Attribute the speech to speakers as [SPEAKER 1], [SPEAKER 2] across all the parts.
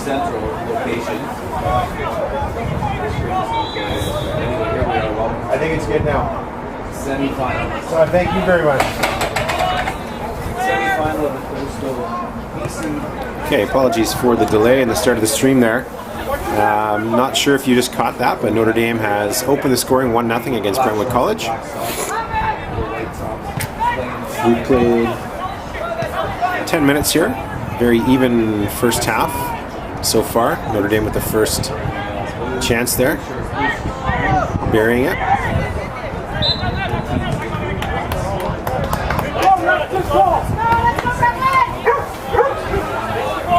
[SPEAKER 1] central location. Anyway, here we are. Welcome.
[SPEAKER 2] I think it's good now.
[SPEAKER 1] Semi-final.
[SPEAKER 2] So thank you very much.
[SPEAKER 1] Semi-final of the Coastal BC.
[SPEAKER 3] Okay, apologies for the delay in the start of the stream there. Not sure if you just caught that, but Notre Dame has opened the scoring 1-0 against Brentwood College. We played 10 minutes here. Very even first half so far. Notre Dame with the first chance there. Burying it.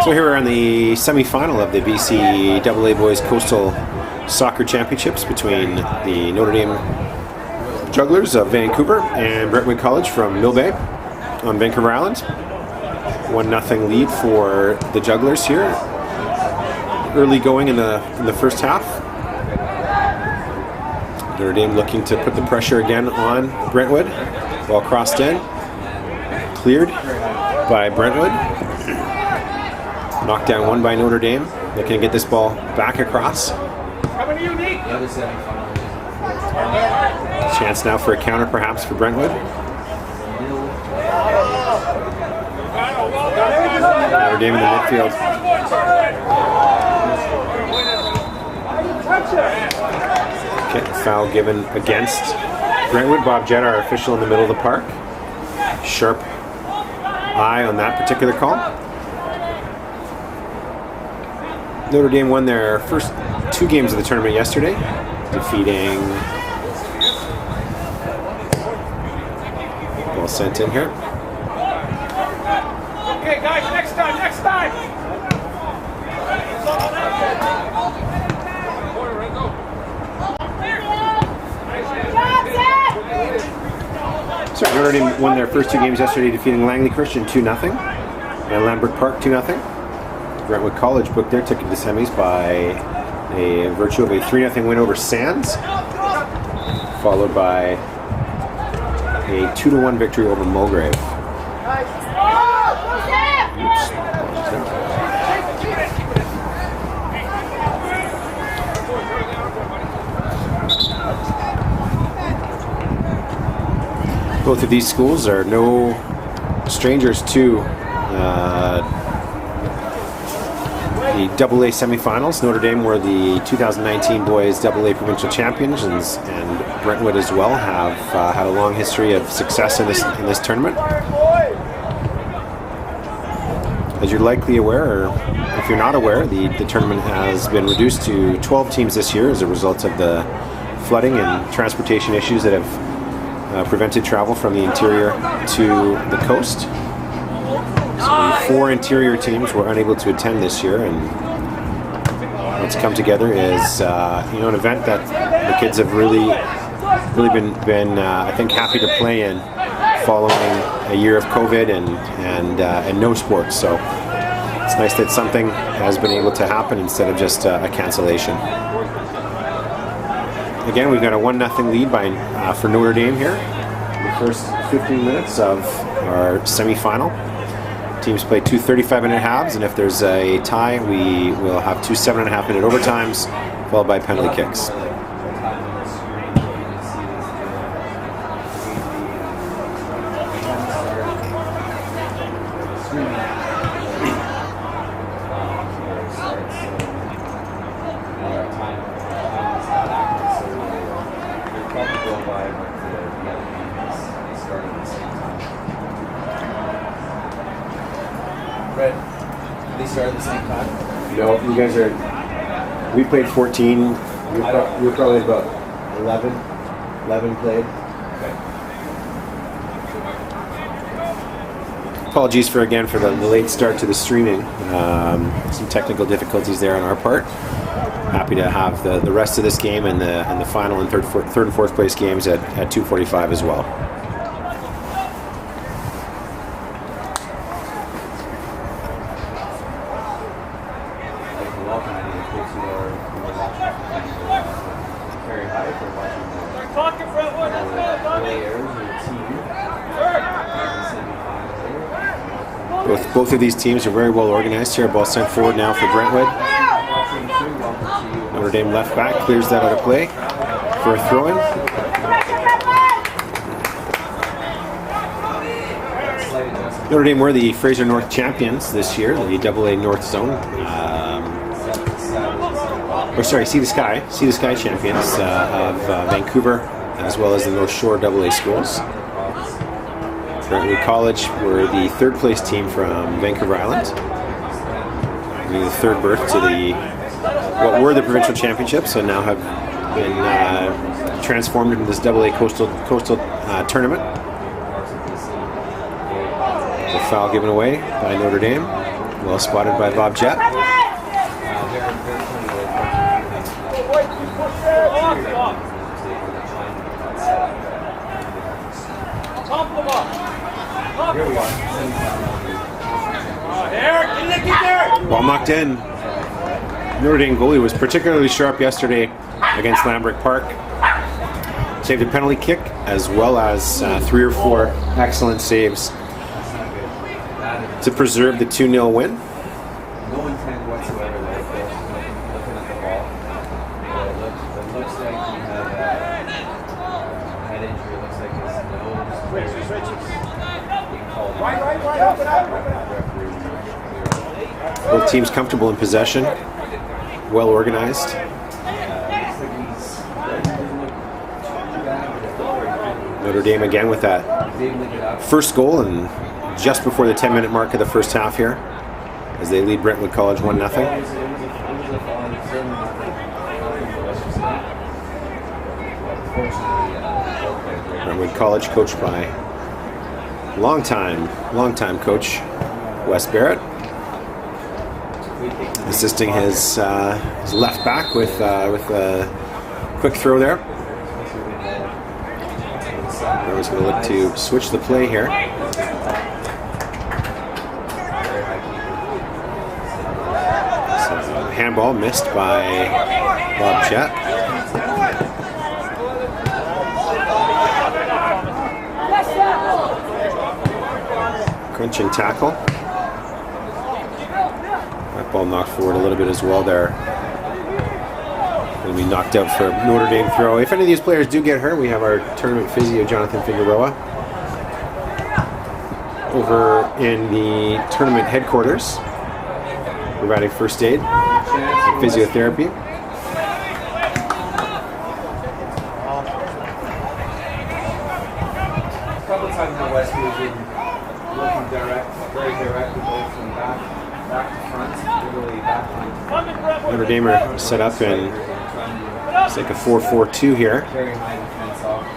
[SPEAKER 3] So here we're in the semi-final of the BCAA Boys Coastal Soccer Championships between the Notre Dame Jugglers of Vancouver and Brentwood College from Mill Bay on Vancouver Island. 1-0 lead for the Jugglers here. Early going in the first half. Notre Dame looking to put the pressure again on Brentwood. Ball crossed in. Cleared by Brentwood. Knocked down one by Notre Dame. Looking to get this ball back across. Chance now for a counter perhaps for Brentwood. Notre Dame in the midfield. Okay, foul given against Brentwood. Bob Jett, our official in the middle of the park. Sharp eye on that particular call. Notre Dame won their first 2 games of the tournament yesterday, defeating... Ball sent in here.
[SPEAKER 4] Okay, guys, next time!
[SPEAKER 3] So Notre Dame won their first 2 games yesterday, defeating Langley Christian 2-0 and Lambert Park 2-0. Brentwood College booked their ticket to semis by a virtue of a 3-0 win over Sands, followed by a 2-1 victory over Mulgrave. Both of these schools are no strangers to the AA semifinals. Notre Dame were the 2019 boys AA provincial champions, and Brentwood as well have had a long history of success in this tournament. As you're likely aware, or if you're not aware, the tournament has been reduced to 12 teams this year as a result of the flooding and transportation issues that have prevented travel from the interior to the coast. So 4 interior teams were unable to attend this year, and what's come together is an event that the kids have really been I think happy to play in following a year of COVID and no sports. So it's nice that something has been able to happen instead of just a cancellation. Again, we've got a 1-0 lead for Notre Dame here in the first 15 minutes of our semi-final. Teams play 2 35-minute halves, and if there's a tie, we will have 2 7.5-minute overtimes, followed by penalty kicks.
[SPEAKER 1] They start at the same time?
[SPEAKER 3] No, you guys are... We played 14. You're probably about 11. 11 played.
[SPEAKER 1] Okay.
[SPEAKER 3] Apologies for the late start to the streaming. Some technical difficulties there on our part. Happy to have the rest of this game and the final and third and fourth place games at 2:45 as well. Both of these teams are very well organized here. Ball sent forward now for Brentwood. Notre Dame left back clears that out of play for a throw-in. Notre Dame were the Fraser North champions this year, the AA North Zone. Sea to Sky champions of Vancouver, as well as the North Shore AA schools. Brentwood College were the third place team from Vancouver Island, winning the third berth to what were the provincial championships and now have been transformed into this AA coastal tournament. The foul given away by Notre Dame, well spotted by Bob Jett. Ball knocked in. Notre Dame goalie was particularly sharp yesterday against Lambrick Park. Saved a penalty kick as well as 3 or 4 excellent saves to preserve the 2-0 win.
[SPEAKER 1] No intent whatsoever there, looking at the ball. It looks like he had a head injury. It looks like his nose.
[SPEAKER 3] Both teams comfortable in possession, well organized. Notre Dame again with that first goal and just before the 10-minute mark of the first half here, as they lead Brentwood College 1-0. Brentwood College coached by long-time coach Wes Barrett, assisting his left back with a quick throw there. Brentwood's going to look to switch the play here. Handball missed by Bob Jett. Crunching tackle. That ball knocked forward a little bit as well there. Going to be knocked out for a Notre Dame throw. If any of these players do get hurt, we have our tournament physio, Jonathan Figueroa, over in the tournament headquarters, providing first aid and physiotherapy.
[SPEAKER 1] A couple times now West has been looking very direct, both from back to front, literally back line.
[SPEAKER 3] Notre Dame are set up in it's like a 4-4-2 here.
[SPEAKER 1] Very high defense off, so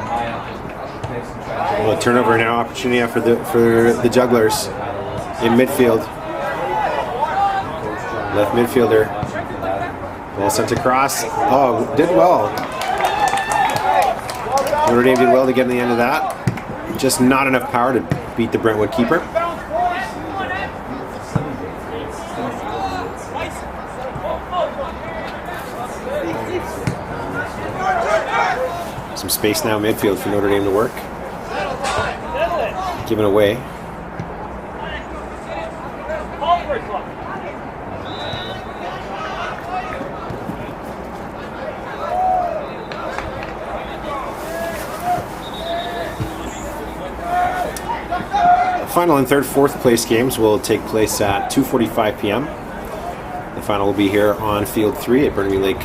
[SPEAKER 1] high up the pitch and try to
[SPEAKER 3] Well, a turnover now, opportunity for the Jugglers in midfield. Left midfielder. Ball sent across. Oh, did well. Notre Dame did well to get in the end of that. Just not enough power to beat the Brentwood keeper. Some space now midfield for Notre Dame to work. Given away. Final and third, fourth place games will take place at 2:45 p.m. The final will be here on Field 3 at Burnaby Lake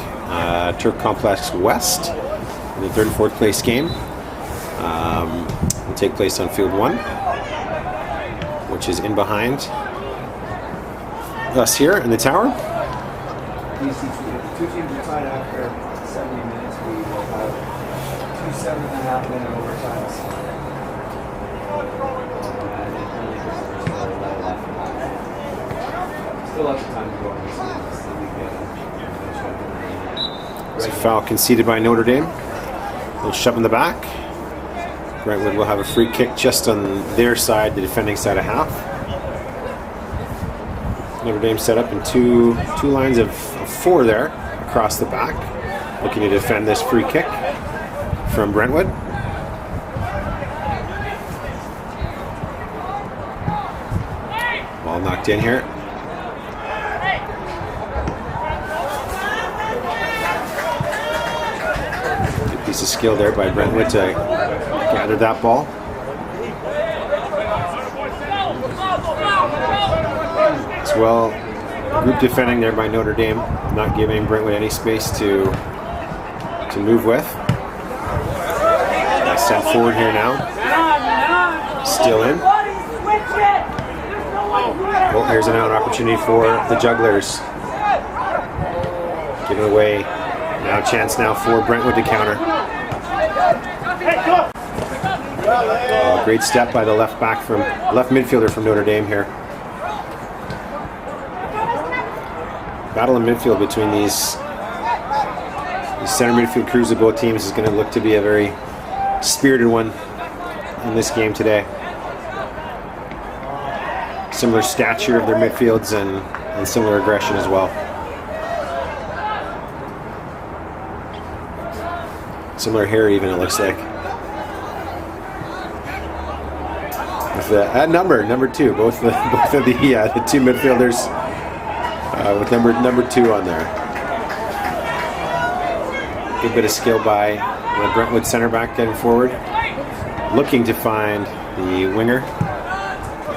[SPEAKER 3] Turf Complex West. And the third and fourth place game will take place on Field 1, which is in behind us here in the tower.
[SPEAKER 1] These two teams are tied after 70 minutes. We will have 2 7.5-minute overtimes. Still lots of time to go on this weekend.
[SPEAKER 3] It's a foul conceded by Notre Dame. A little shove in the back. Brentwood will have a free kick just on their side, the defending side of half. Notre Dame set up in two lines of 4 there across the back, looking to defend this free kick from Brentwood. locked in here. Good piece of skill there by Brentwood to gather that ball. As well, group defending there by Notre Dame, not giving Brentwood any space to move with. Nice sent forward here now. Still in. Well, here's an out opportunity for the Jugglers. Giving away. Now a chance now for Brentwood to counter. Great step by the left midfielder from Notre Dame here. Battle in midfield between these center midfield crews of both teams is going to look to be a very spirited one in this game today. Similar stature of their midfields and similar aggression as well. Similar hair even, it looks like. With number 2, both of the two midfielders with number 2 on there. Good bit of skill by the Brentwood center back getting forward, looking to find the winger.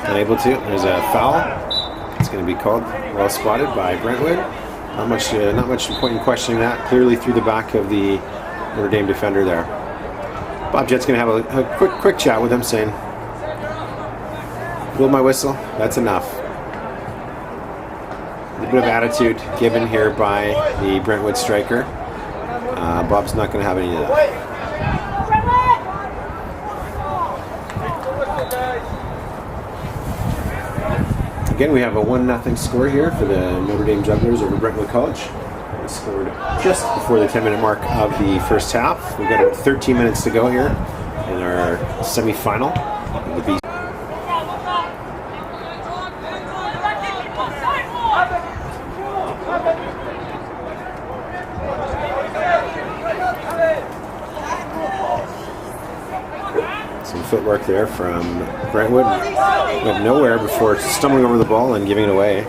[SPEAKER 3] Unable to. There's a foul. It's going to be called. Well spotted by Brentwood. Not much point in questioning that. Clearly through the back of the Notre Dame defender there. Bob Jett's going to have a quick chat with him, saying, "Blow my whistle. That's enough." A bit of attitude given here by the Brentwood striker. Bob's not going to have any of that. Again, we have a 1-0 score here for the Notre Dame Jugglers over Brentwood College. They scored just before the 10-minute mark of the first half. We've got about 13 minutes to go here in our semi-final of the BCSS. Some footwork there from Brentwood. Went nowhere before stumbling over the ball and giving it away.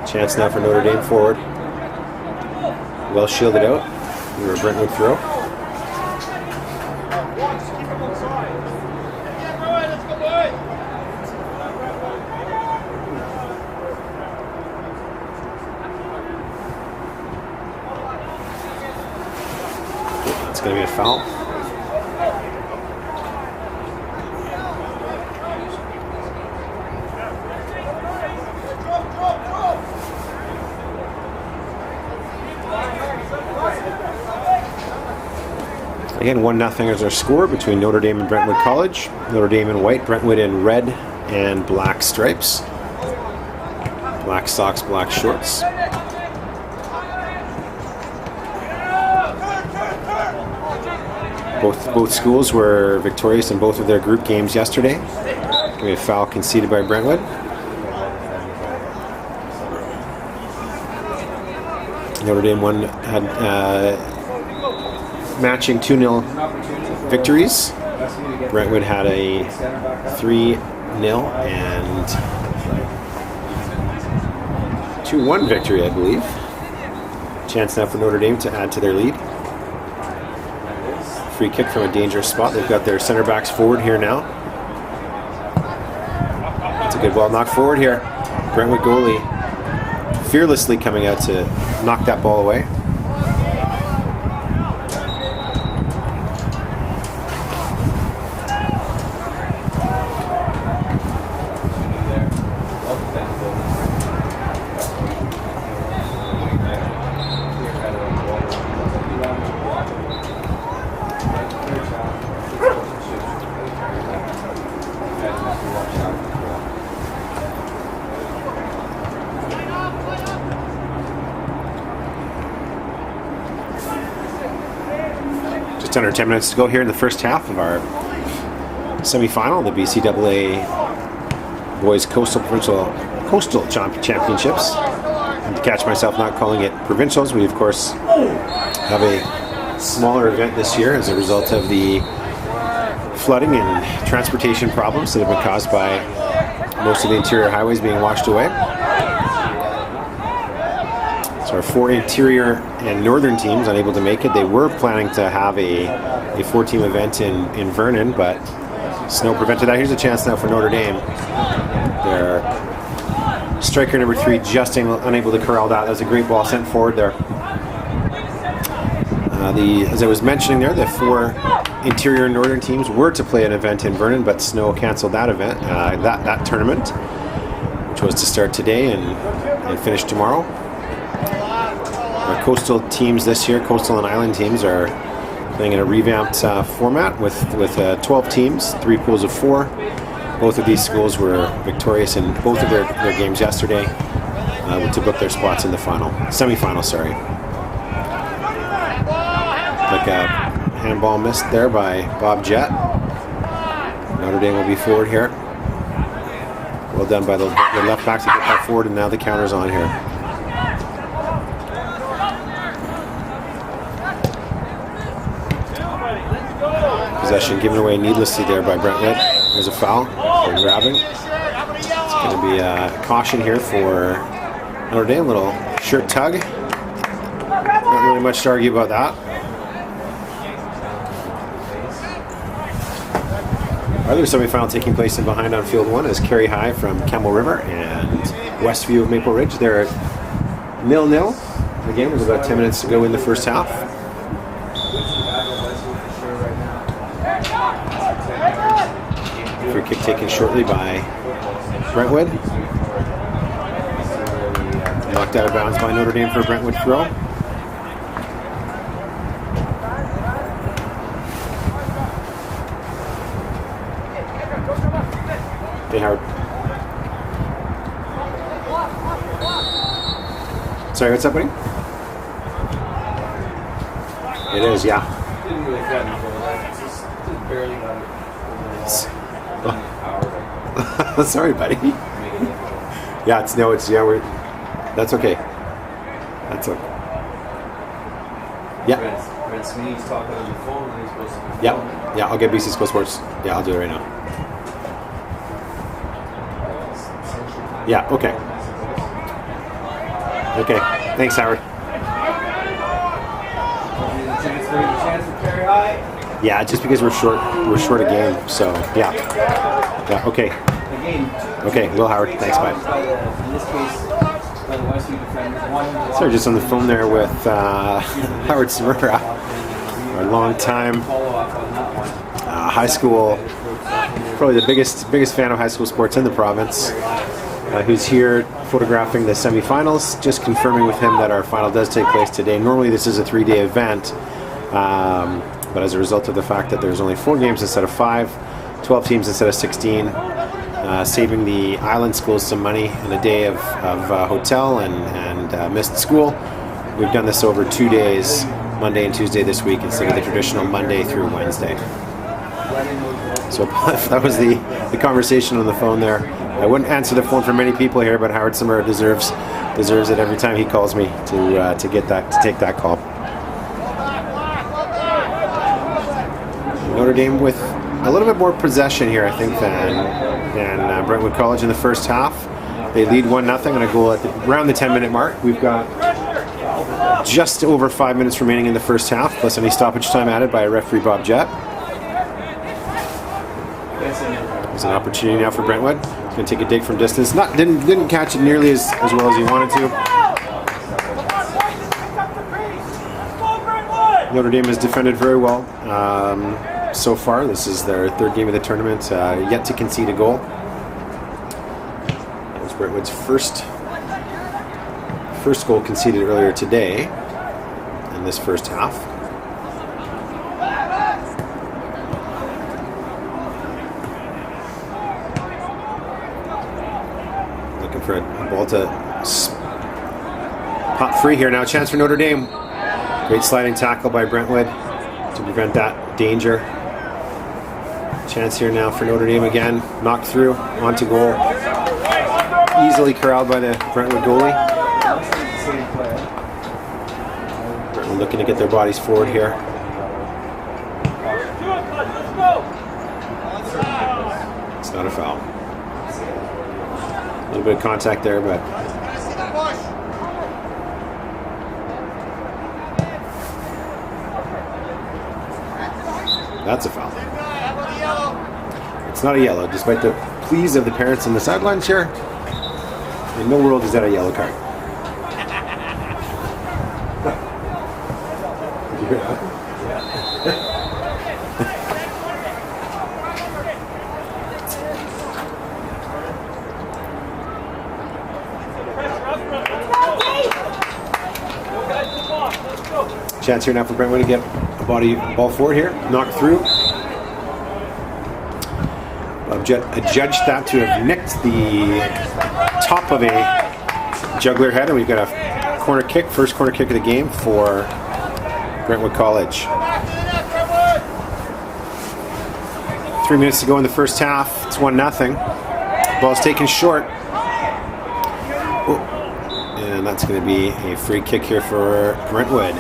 [SPEAKER 3] Chance now for Notre Dame forward. Well shielded out. We a Brentwood throw. It's going to be a foul. Again, 1-0 is our score between Notre Dame and Brentwood College. Notre Dame in white, Brentwood in red and black stripes. Black socks, black shorts. Both schools were victorious in both of their group games yesterday. We had a foul conceded by Brentwood. Notre Dame had matching 2-0 victories. Brentwood had a 3-0 and 2-1 victory, I believe. Chance now for Notre Dame to add to their lead. Free kick from a dangerous spot. They've got their center backs forward here now. It's a good ball knocked forward here. Brentwood goalie fearlessly coming out to knock that ball away. Just under 10 minutes to go here in the first half of our semi-final, the BCAA Boys Coastal Championships. And to catch myself not calling it provincials, we of course have a smaller event this year as a result of the flooding and transportation problems that have been caused by most of the interior highways being washed away. So our 4 interior and northern teams unable to make it. They were planning to have a 4-team event in Vernon, but snow prevented that. Here's a chance now for Notre Dame. Their striker number 3 just unable to corral that. That was a great ball sent forward there. As I was mentioning there, the 4 interior and northern teams were to play an event in Vernon, but snow canceled that event, that tournament, which was to start today and finish tomorrow. Our coastal teams this year, coastal and island teams, are playing in a revamped format with 12 teams, 3 pools of 4. Both of these schools were victorious in both of their games yesterday to book their spots in the semi-final. Sorry. Like a handball missed there by Bob Jett. Notre Dame will be forward here. Well done by the left back to get that forward, and now the counter's on here. Possession given away needlessly there by Brentwood. There's a foul for grabbing. It's going to be a caution here for Notre Dame. Little shirt tug. Not really much to argue about that. Other semi-final taking place in behind on field 1 is Carey High from Camel River and Westview of Maple Ridge. They're at 0-0. The game was about 10 minutes to go in the first half. Free kick taken shortly by Brentwood. Knocked out of bounds by Notre Dame for a Brentwood throw. Hey, Howard. Sorry, what's up, buddy? It is, yeah.
[SPEAKER 1] Didn't really threaten for that. Just barely got it.
[SPEAKER 3] Sorry, buddy. Yeah, that's okay. That's okay. Yeah.
[SPEAKER 1] Brent Sweeney's talking on the phone when he's supposed to be.
[SPEAKER 3] Yeah, I'll get BC Sports. Yeah, I'll do it right now. Yeah, okay. Okay, thanks, Howard.
[SPEAKER 1] Chance for Carey High.
[SPEAKER 3] Yeah, just because we're short a game, so yeah. Yeah, okay. Okay, Will Howard, thanks, bye.
[SPEAKER 1] In this case, by the Westview defenders.
[SPEAKER 3] Sorry, just on the phone there with Howard Samura, our long-time high school, probably the biggest fan of high school sports in the province. Who's here photographing the semifinals, just confirming with him that our final does take place today. Normally this is a 3-day event, but as a result of the fact that there's only 4 games instead of 5, 12 teams instead of 16, saving the island schools some money in a day of hotel and missed school, we've done this over 2 days, Monday and Tuesday this week, instead of the traditional Monday through Wednesday. So that was the conversation on the phone there. I wouldn't answer the phone for many people here, but Howard Samura deserves it every time he calls me to take that call. Notre Dame with a little bit more possession here, I think, than Brentwood College in the first half. They lead 1-0 on a goal at around the 10-minute mark. We've got just over 5 minutes remaining in the first half, plus any stoppage time added by referee Bob Jett. There's an opportunity now for Brentwood. He's going to take a dig from distance. Didn't catch it nearly as well as he wanted to. Notre Dame has defended very well so far. This is their 3rd game of the tournament, yet to concede a goal. That was Brentwood's first goal conceded earlier today in this first half. For a ball to pop free here now. Chance for Notre Dame. Great sliding tackle by Brentwood to prevent that danger. Chance here now for Notre Dame again. Knocked through onto goal. Easily corralled by the Brentwood goalie. Brentwood looking to get their bodies forward here. It's not a foul. little bit of contact there, but that's a foul. It's not a yellow, despite the pleas of the parents on the sidelines here. In no world is that a yellow card. Chance here now for Brentwood to get a ball forward here. Knocked through. Judged that to have nicked the top of a juggler head, and we've got a corner kick, first corner kick of the game for Brentwood College. 3 minutes to go in the first half. It's 1-0. Ball's taken short. And that's going to be a free kick here for Brentwood.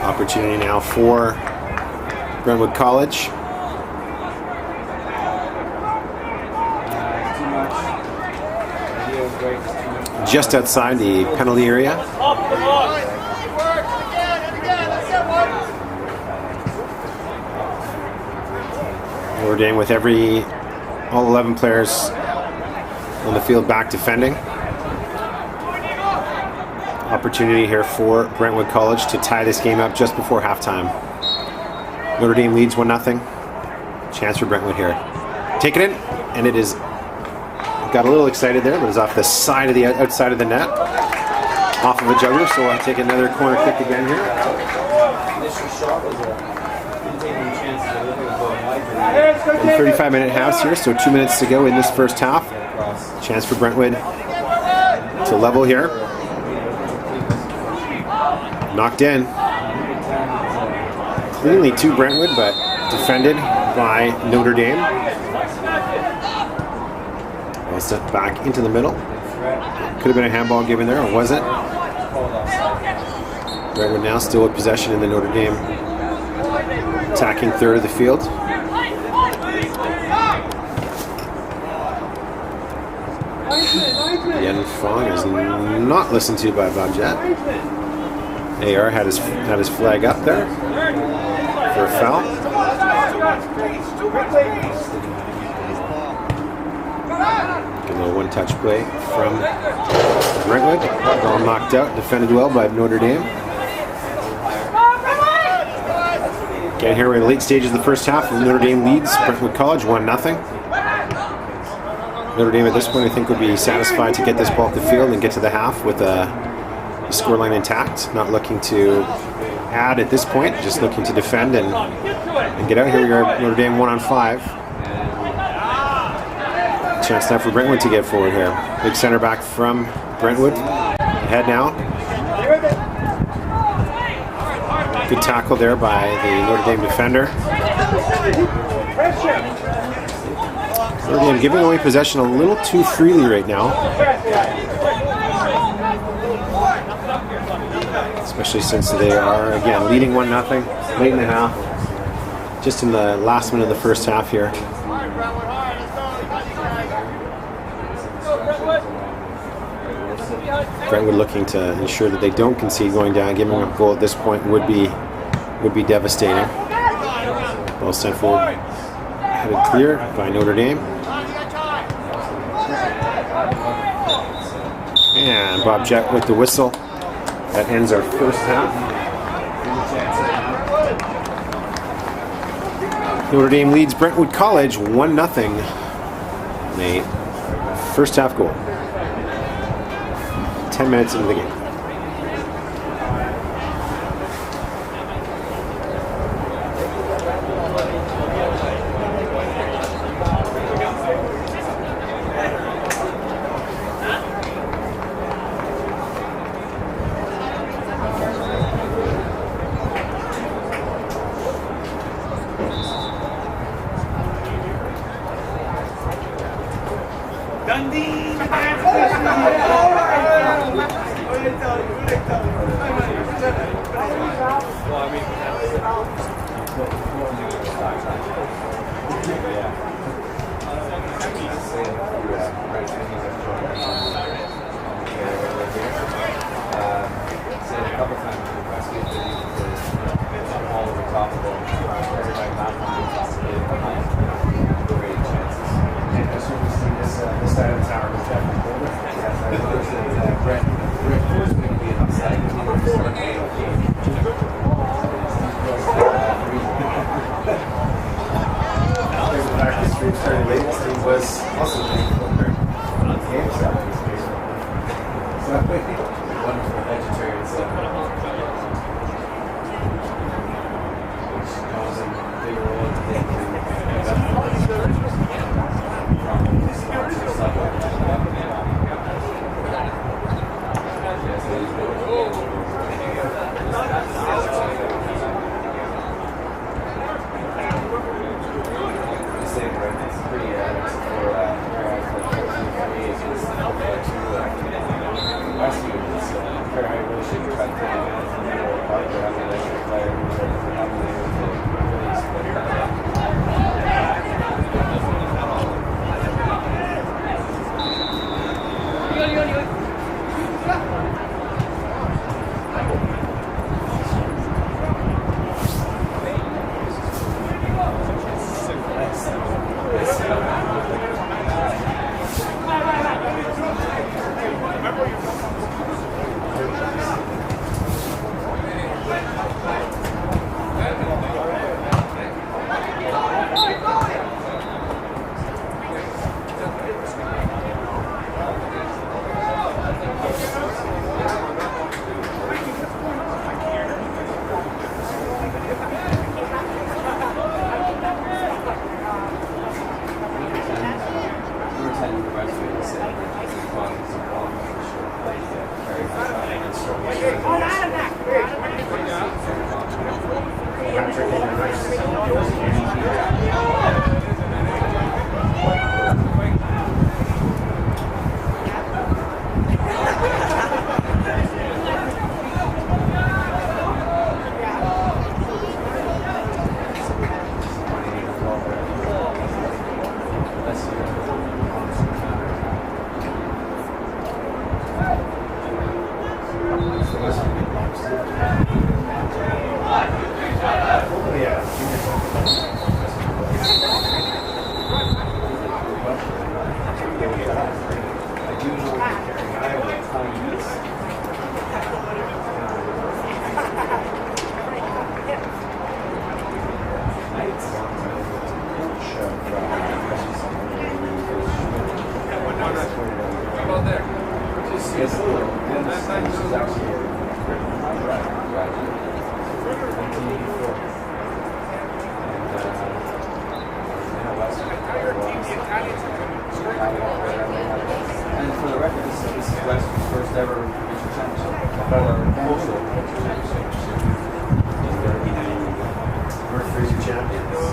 [SPEAKER 3] Opportunity now for Brentwood College. Just outside the penalty area. Notre Dame with all 11 players on the field back defending. Opportunity here for Brentwood College to tie this game up just before halftime. Notre Dame leads 1-0. Chance for Brentwood here. Take it in, and it is got a little excited there, but it's off the side of the outside of the net, off of a juggler. So I'll take another corner kick again here. And 35-minute halves here, so 2 minutes to go in this first half. Chance for Brentwood to level here. Knocked in. Cleanly to Brentwood, but defended by Notre Dame. Well sent back into the middle. Could have been a handball given there, or was it? Brentwood now still with possession in the Notre Dame attacking third of the field. Yen Fong is not listened to by Bob Jett. AR had his flag up there for a foul. Get a little one-touch play from Brentwood. Ball knocked out, defended well by Notre Dame. Getting here, we're in the late stages of the first half. Notre Dame leads Brentwood College 1-0. Notre Dame at this point, I think, would be satisfied to get this ball up the field and get to the half with the scoreline intact. Not looking to add at this point, just looking to defend and get out. Here we are, Notre Dame 1-on-5. Chance now for Brentwood to get forward here. Big center back from Brentwood. Ahead now. Good tackle there by the Notre Dame defender. Notre Dame giving away possession a little too freely right now. Especially since they are, again, leading 1-0, late in the half. Just in the last minute of the first half here. Brentwood looking to ensure that they don't concede going down. Giving up a goal at this point would be devastating. Ball sent forward, headed clear by Notre Dame. And Bob Jett with the whistle. That ends our first half. Notre Dame leads Brentwood College 1-0 in a first half goal. 10 minutes into the game.
[SPEAKER 1] Wonderful vegetarian stuff. Which comes in big role to take And for the record, this is West's first ever regional championship, or coastal championship.
[SPEAKER 3] North Fraser champions.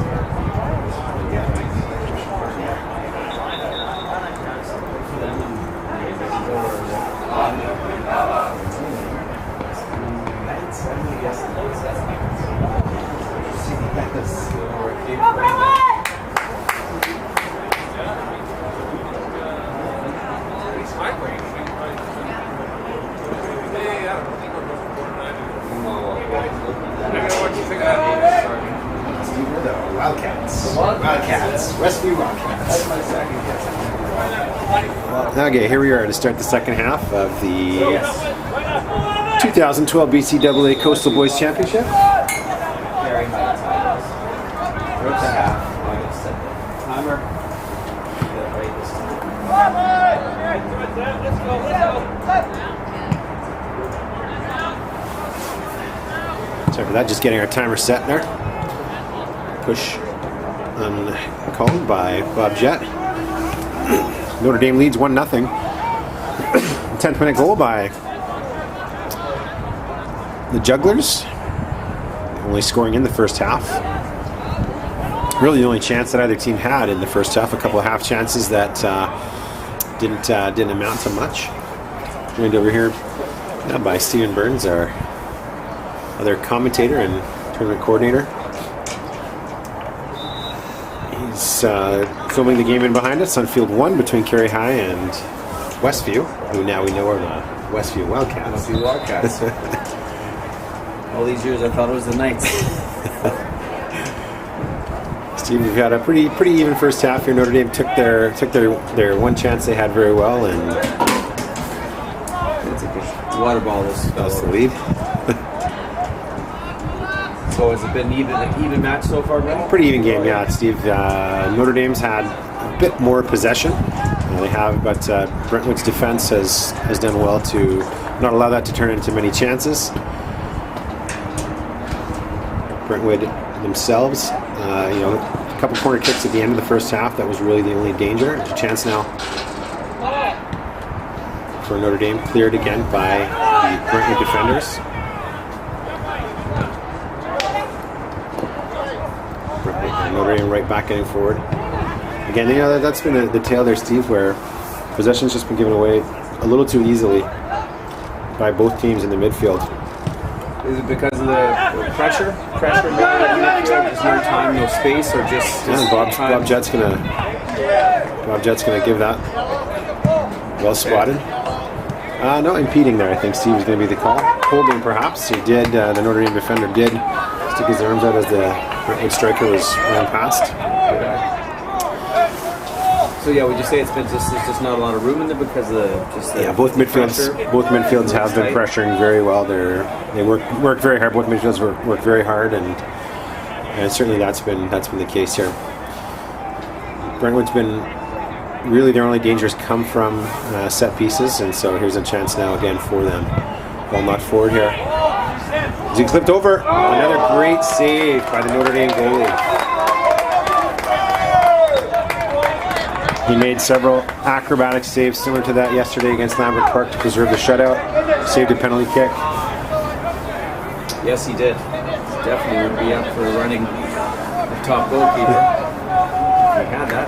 [SPEAKER 3] Wildcats. Westview Wildcats. Okay, here we are to start the second half of the 2012 BCAA Coastal Boys Championship.
[SPEAKER 1] Very high titles. Wrote the half. I just set the timer. Yeah, right this time.
[SPEAKER 3] Sorry for that, just getting our timer set there. Push uncalled by Bob Jett. Notre Dame leads 1-0. 10th-minute goal by the Jugglers. Only scoring in the first half. Really the only chance that either team had in the first half. A couple of half chances that didn't amount to much. Joined over here by Stephen Burns, our other commentator and tournament coordinator. He's filming the game in behind us on Field 1 between Carey High and Westview, who now we know are the Westview Wildcats.
[SPEAKER 1] Westview Wildcats. All these years I thought it was the Knights.
[SPEAKER 3] Steve, we've had a pretty even first half here. Notre Dame took their one chance they had very well, and
[SPEAKER 1] water ball this
[SPEAKER 3] that's the lead.
[SPEAKER 1] So has it been an even match so far, Brent?
[SPEAKER 3] Pretty even game, yeah, Steve. Notre Dame's had a bit more possession. They have, but Brentwood's defense has done well to not allow that to turn into many chances. Brentwood themselves, a couple corner kicks at the end of the first half. That was really the only danger. There's a chance now for Notre Dame, cleared again by the Brentwood defenders. Notre Dame right back getting forward. Again, that's been the tale there, Steve, where possession's just been given away a little too easily by both teams in the midfield.
[SPEAKER 1] Is it because of the pressure? Pressure in the midfield, there's no time, no space, or just
[SPEAKER 3] Bob Jett's gonna give that. Well spotted. No impeding there. I think Steve is going to be the call. Holding, perhaps. He did. The Notre Dame defender did stick his arms out as the Brentwood striker was running past.
[SPEAKER 1] So yeah, would you say it's just not a lot of room in there because of
[SPEAKER 3] both midfields have been pressuring very well. They work very hard. Both midfields work very hard, and certainly that's been the case here. Brentwood's been really their only dangers come from set pieces, and so here's a chance now again for them. Ball not forward here. As he clipped over, another great save by the Notre Dame goalie. He made several acrobatic saves similar to that yesterday against Lambert Park to preserve the shutout. Saved a penalty kick.
[SPEAKER 1] Yes, he did. Definitely would be up for running the top goalkeeper. He had that.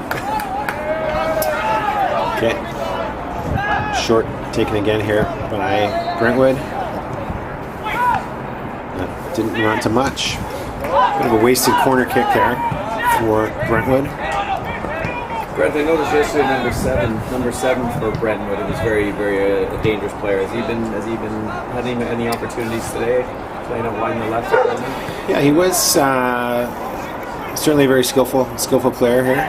[SPEAKER 3] Okay. Short taken again here by Brentwood. That didn't amount to much. Bit of a wasted corner kick there for Brentwood.
[SPEAKER 1] Brent, I noticed yesterday number seven for Brentwood. It was very, very a dangerous player. Has he had any opportunities today playing out wide on the left?
[SPEAKER 3] Yeah, he was certainly a very skillful player here.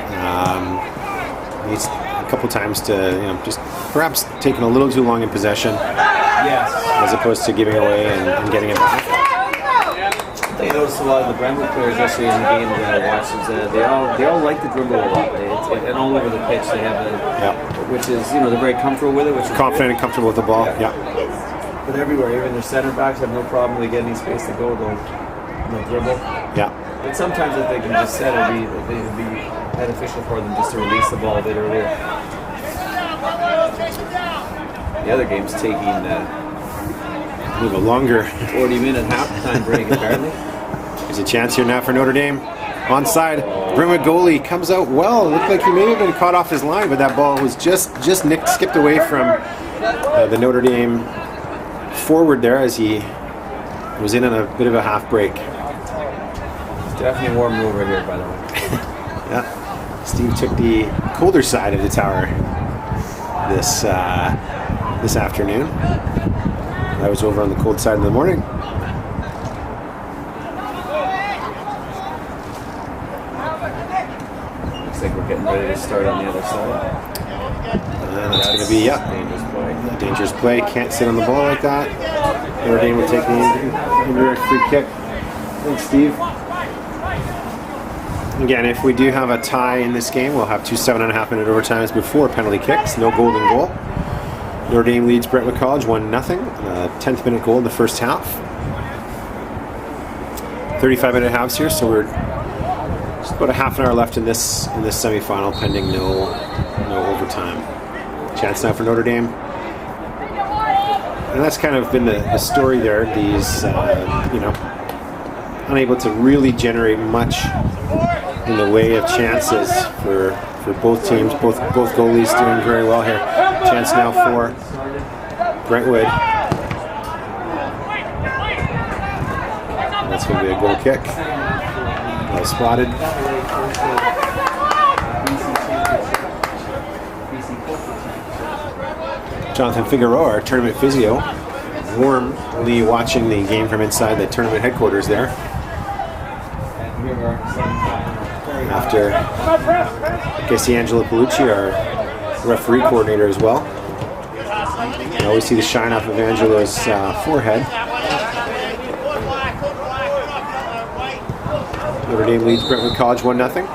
[SPEAKER 3] He's a couple times to just perhaps taking a little too long in possession.
[SPEAKER 1] Yes.
[SPEAKER 3] As opposed to giving away and getting it back.
[SPEAKER 1] I noticed a lot of the Brentwood players yesterday in the game that I watched. They all like to dribble a lot. And all over the pitch they have which is they're very comfortable with it. Which is
[SPEAKER 3] confident and comfortable with the ball. Yeah.
[SPEAKER 1] But everywhere, even their center backs have no problem with getting space to go. They'll dribble.
[SPEAKER 3] Yeah.
[SPEAKER 1] But sometimes if they can just set it, it'd be beneficial for them just to release the ball a bit earlier. The other game's taking
[SPEAKER 3] a little longer.
[SPEAKER 1] 40-minute halftime break apparently.
[SPEAKER 3] There's a chance here now for Notre Dame. Onside, Brentwood goalie comes out well. It looked like he may have been caught off his line, but that ball was just skipped away from the Notre Dame forward there as he was in on a bit of a half break.
[SPEAKER 1] It's definitely warm over here, by the way.
[SPEAKER 3] Yeah, Steve took the colder side of the tower this afternoon. I was over on the cold side in the morning.
[SPEAKER 1] Looks like we're getting ready to start on the other side.
[SPEAKER 3] And it's going to be, a dangerous play. Can't sit on the ball like that. Notre Dame will take the indirect free kick. Thanks, Steve. Again, if we do have a tie in this game, we'll have 2 7.5-minute overtimes before penalty kicks. No golden goal. Notre Dame leads Brentwood College 1-0. 10th minute goal in the first half. 35-minute halves here, so we're just about a half an hour left in this semifinal, pending no overtime. Chance now for Notre Dame, and that's kind of been the story there. These unable to really generate much in the way of chances for both teams. Both goalies doing very well here. Chance now for Brentwood. That's going to be a goal kick. Well spotted. Jonathan Figueroa, our tournament physio, warmly watching the game from inside the tournament headquarters there. After Angelo Palucci, our referee coordinator as well. You always see the shine off of Angelo's forehead. Notre Dame leads Brentwood College 1-0.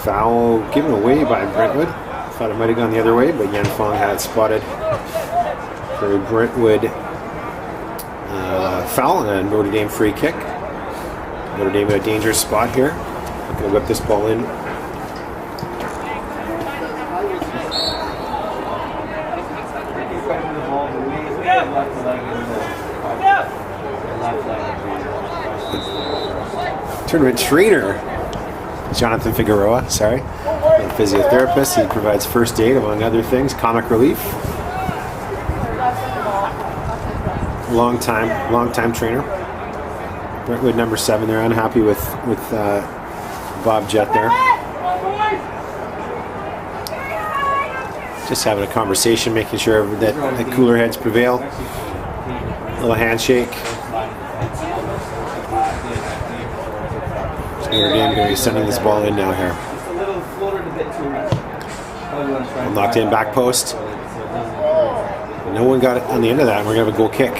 [SPEAKER 3] Foul given away by Brentwood. Thought it might have gone the other way, but Yan Fong had it spotted for Brentwood foul and a Notre Dame free kick. Notre Dame in a dangerous spot here. Looking to whip this ball in. Tournament trainer Jonathan Figueroa, sorry, a physiotherapist. He provides first aid, among other things, comic relief. Long time trainer. Brentwood number 7. They're unhappy with Bob Jett there. Just having a conversation, making sure that cooler heads prevail. A little handshake. Notre Dame going to be sending this ball in now here. Knocked in back post. No one got it on the end of that. We're going to have a goal kick.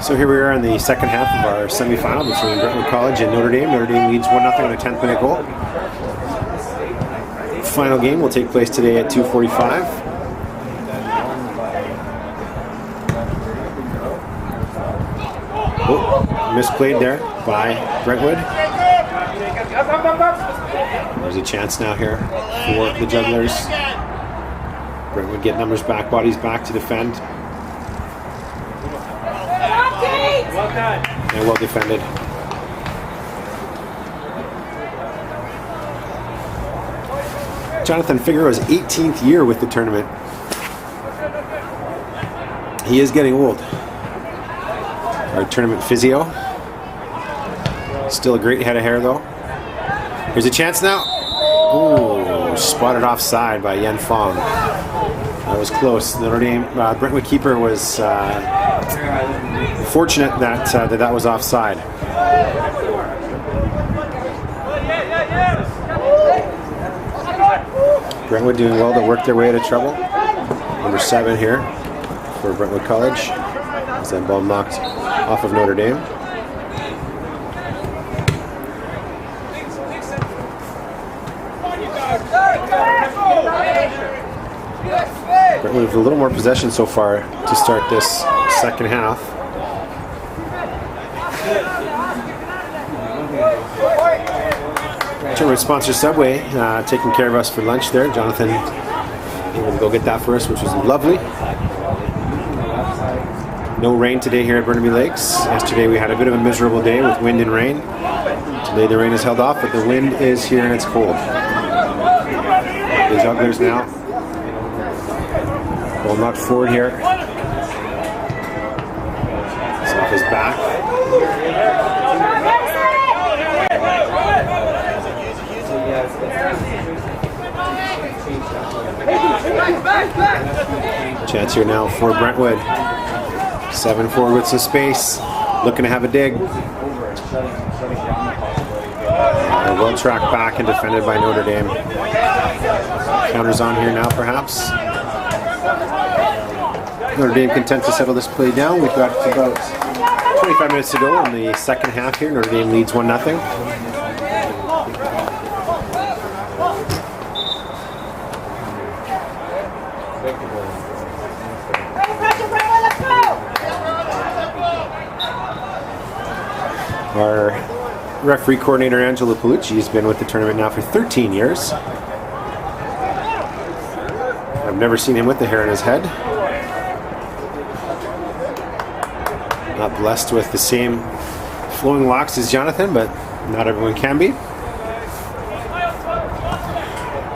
[SPEAKER 3] So here we are in the second half of our semifinal between Brentwood College and Notre Dame. Notre Dame leads 1-0 on a 10th minute goal. Final game will take place today at 2:45. Oh, misplayed there by Brentwood. There's a chance now here for the Jugglers. Brentwood get numbers back, bodies back to defend. And well defended. Jonathan Figueroa's 18th year with the tournament. He is getting old. Our tournament physio. Still a great head of hair though. Here's a chance now. Ooh, spotted offside by Yan Fong. That was close. Notre Dame Brentwood keeper was fortunate that was offside. Brentwood doing well to work their way out of trouble. Number 7 here for Brentwood College. As that ball knocked off of Notre Dame. Brentwood with a little more possession so far to start this second half. Tournament sponsor Subway taking care of us for lunch there. Jonathan able to go get that for us, which was lovely. No rain today here at Burnaby Lakes. Yesterday we had a bit of a miserable day with wind and rain. Today the rain is held off, but the wind is here and it's cold. The Jugglers now. Ball knocked forward here. It's off his back. Chance here now for Brentwood. 7 forward with some space. Looking to have a dig. Well tracked back and defended by Notre Dame. Counters on here now perhaps. Notre Dame content to settle this play down. We've got about 25 minutes to go in the second half here. Notre Dame leads 1-0. Our referee coordinator Angelo Palucci has been with the tournament now for 13 years. I've never seen him with the hair in his head. Not blessed with the same flowing locks as Jonathan, but not everyone can be.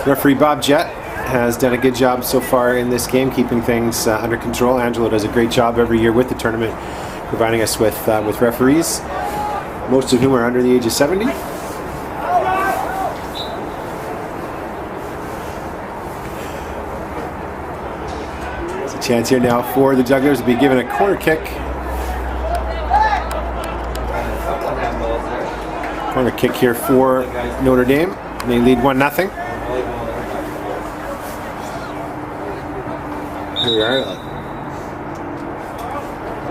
[SPEAKER 3] Referee Bob Jett has done a good job so far in this game, keeping things under control. Angelo does a great job every year with the tournament, providing us with referees, most of whom are under the age of 70. There's a chance here now for the Jugglers to be given a corner kick. Corner kick here for Notre Dame. They lead 1-0. Here we are.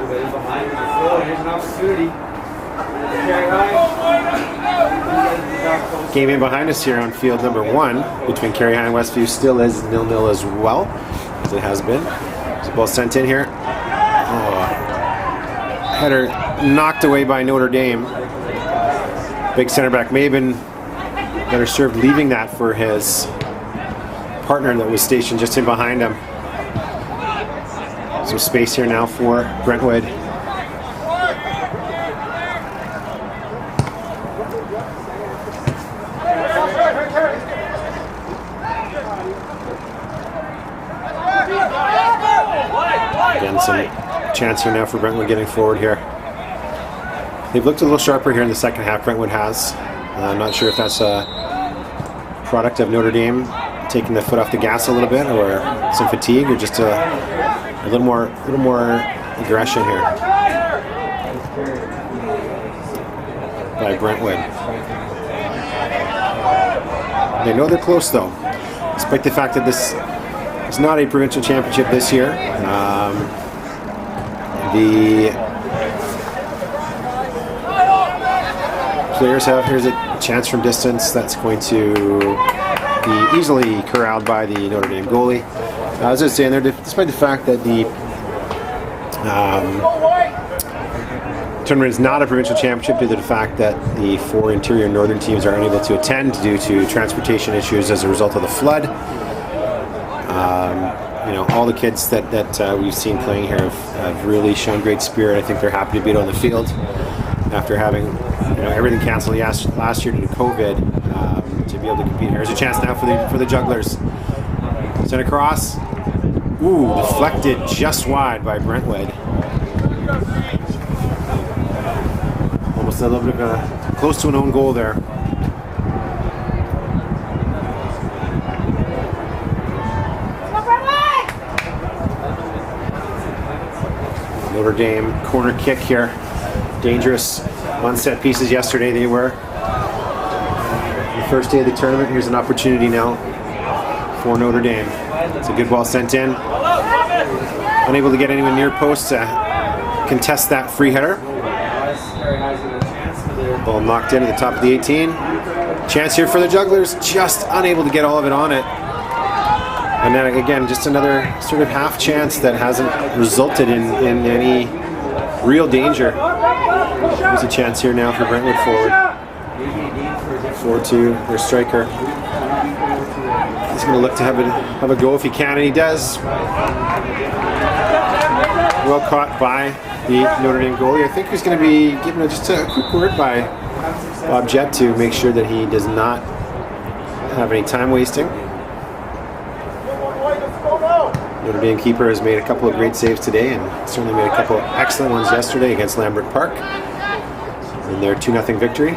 [SPEAKER 1] Everybody's behind the floor. Here's an opportunity. Carry high.
[SPEAKER 3] Game in behind us here on field number 1 between Carey High and Westview still is 0-0 as well, as it has been. So ball sent in here. Oh, header knocked away by Notre Dame. Big center back may have been better served leaving that for his partner that was stationed just in behind him. Some space here now for Brentwood. Again, some chance here now for Brentwood getting forward here. They've looked a little sharper here in the second half, Brentwood has. I'm not sure if that's a product of Notre Dame taking the foot off the gas a little bit, or some fatigue, or just a little more aggression here by Brentwood. They know they're close though, despite the fact that this is not a provincial championship this year. The players have, here's a chance from distance that's going to be easily corralled by the Notre Dame goalie. As I was saying there, despite the fact that the tournament is not a provincial championship due to the fact that the 4 interior northern teams are unable to attend due to transportation issues as a result of the flood. You know, all the kids that we've seen playing here have really shown great spirit. I think they're happy to be on the field after having everything canceled last year due to COVID, to be able to compete. Here's a chance now for the Jugglers. Sent across. Ooh, deflected just wide by Brentwood. Almost a little bit of close to an own goal there. Notre Dame corner kick here. Dangerous on set pieces yesterday they were. The first day of the tournament, here's an opportunity now for Notre Dame. It's a good ball sent in. Unable to get anyone near post to contest that free header. Ball knocked in at the top of the 18. Chance here for the Jugglers, just unable to get all of it on it. And then again, just another sort of half chance that hasn't resulted in any real danger. There's a chance here now for Brentwood forward. 4-2, their striker. He's going to look to have a go if he can, and he does. Well caught by the Notre Dame goalie. I think he's going to be given just a quick word by Bob Jett to make sure that he does not have any time wasting. Notre Dame keeper has made a couple of great saves today, and certainly made a couple of excellent ones yesterday against Lambert Park in their 2-0 victory.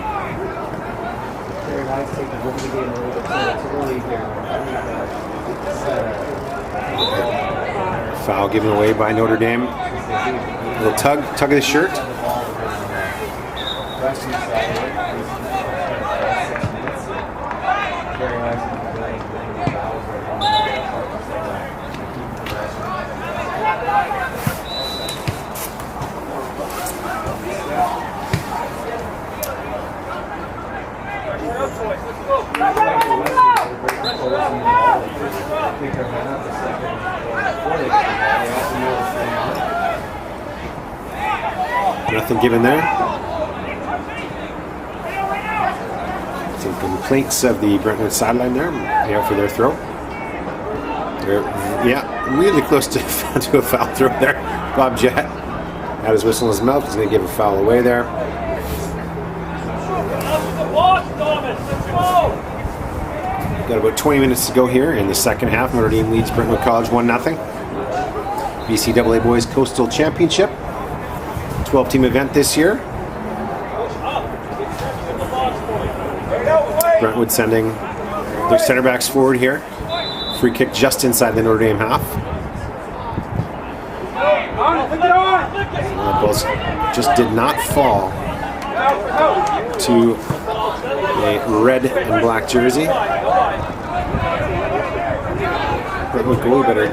[SPEAKER 3] Foul given away by Notre Dame. A little tug of the shirt. Nothing given there. Some complaints of the Brentwood sideline there, for their throw. They're, really close to a foul throw there. Bob Jett had his whistle in his mouth. He's going to give a foul away there. Got about 20 minutes to go here in the second half. Notre Dame leads Brentwood College 1-0. BCAA Boys Coastal Championship. 12-team event this year. Brentwood sending their center backs forward here. Free kick just inside the Notre Dame half. The balls just did not fall to a red and black jersey. Brentwood goalie better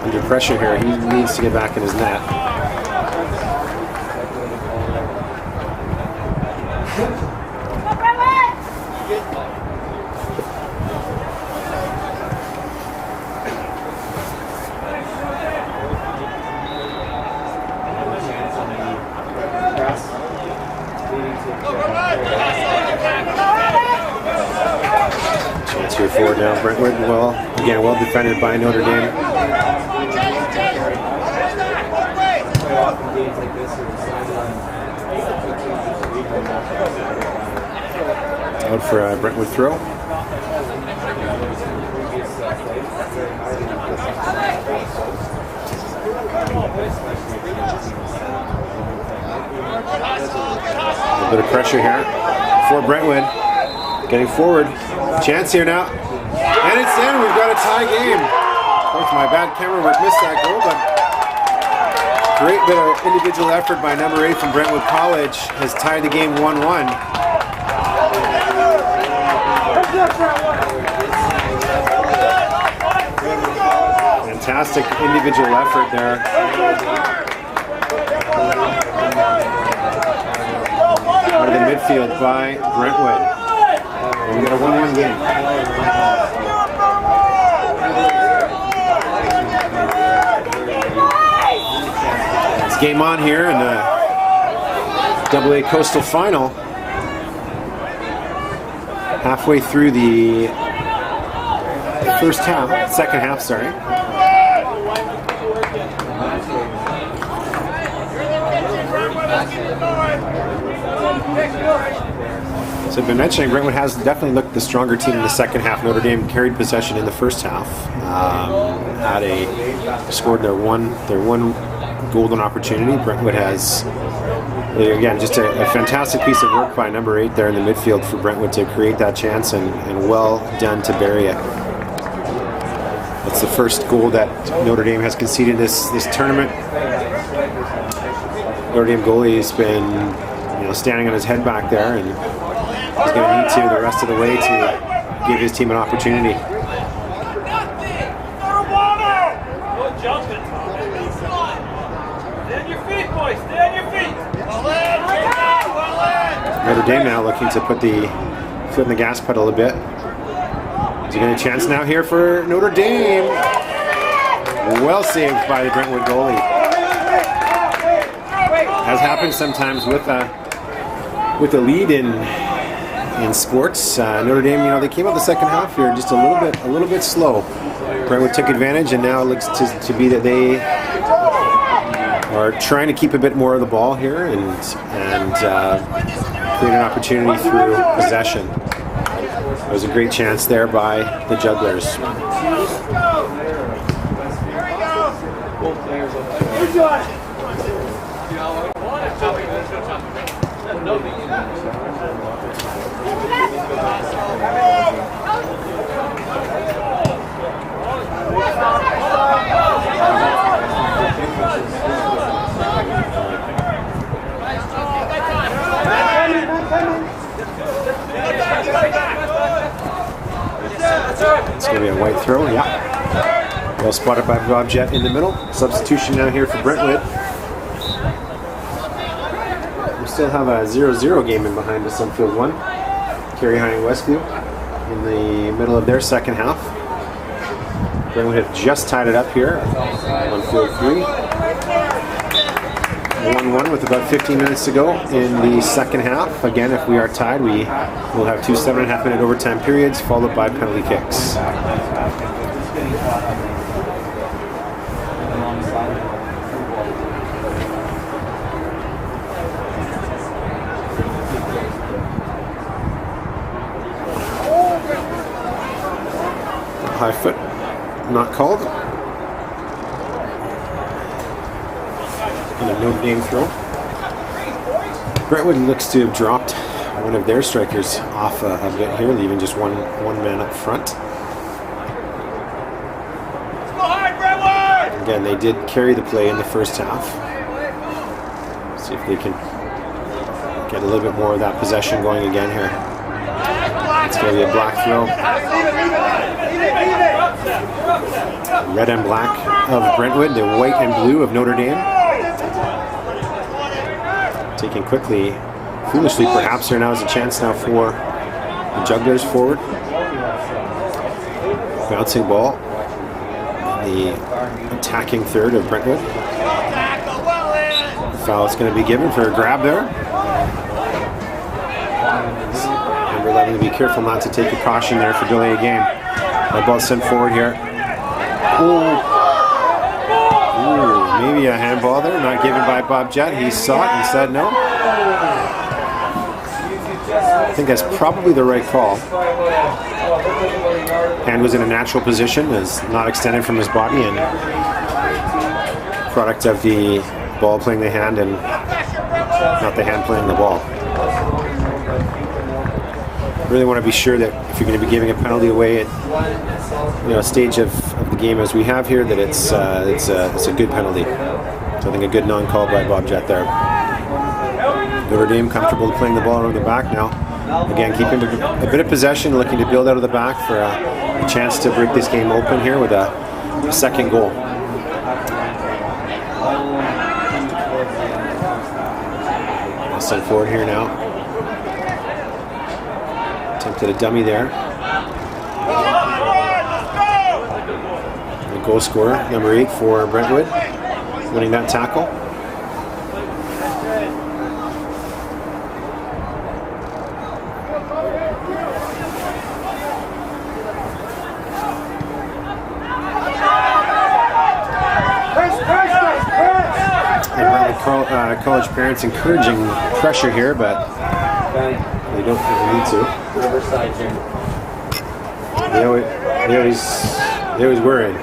[SPEAKER 3] under pressure here. He needs to get back in his net. Chance here forward now. Brentwood, well defended by Notre Dame. Out for a Brentwood throw. A bit of pressure here for Brentwood. Getting forward. Chance here now. And it's in. We've got a tie game. Both my bad camera work missed that goal, but great bit of individual effort by number 8 from Brentwood College has tied the game 1-1. Fantastic individual effort there. Out of the midfield by Brentwood. And we got a 1-1 game. It's game on here in the AA Coastal Final. Halfway through the second half, sorry. So I've been mentioning Brentwood has definitely looked the stronger team in the second half. Notre Dame carried possession in the first half. Scored their one golden opportunity. Brentwood has, again, just a fantastic piece of work by number 8 there in the midfield for Brentwood to create that chance, and well done to bury it. That's the first goal that Notre Dame has conceded this tournament. Notre Dame goalie has been standing on his head back there, and he's going to need to the rest of the way to give his team an opportunity. Notre Dame now looking to put the foot in the gas pedal a bit. Is he getting a chance now here for Notre Dame? Well saved by the Brentwood goalie. As happens sometimes with a lead in sports. Notre Dame, they came out the second half here just a little bit slow. Brentwood took advantage, and now it looks to be that they are trying to keep a bit more of the ball here and create an opportunity through possession. It was a great chance there by the Jugglers. It's going to be a white throw, yeah. Well spotted by Bob Jett in the middle. Substitution now here for Brentwood. We still have a 0-0 game in behind us on field 1. Carey High and Westview in the middle of their second half. Brentwood have just tied it up here on field 3. 1-1 with about 15 minutes to go in the second half. Again, if we are tied, we will have 2 7.5-minute overtime periods followed by penalty kicks. High foot, not called. And a Notre Dame throw. Brentwood looks to have dropped one of their strikers off a bit here, leaving just one man up front. Again, they did carry the play in the first half. See if they can get a little bit more of that possession going again here. It's going to be a black throw. Red and black of Brentwood, the white and blue of Notre Dame. Taken quickly, foolishly perhaps. Here now is a chance now for the Jugglers forward. Bouncing ball. The attacking third of Brentwood. The foul is going to be given for a grab there. Number 11 to be careful not to take a caution there for delay of game. That ball sent forward here. Ooh, maybe a handball there, not given by Bob Jett. He saw it and said no. I think that's probably the right call. Hand was in a natural position, is not extended from his body, and product of the ball playing the hand and not the hand playing the ball. Really want to be sure that if you're going to be giving a penalty away at a stage of the game as we have here, that it's a good penalty. So I think a good non-call by Bob Jett there. Notre Dame comfortable playing the ball around the back now. Again, keeping a bit of possession, looking to build out of the back for a chance to break this game open here with a second goal. Sent forward here now. Attempted a dummy there. The goal scorer, number 8 for Brentwood, winning that tackle. College parents encouraging pressure here, but they don't really need to. They always were in.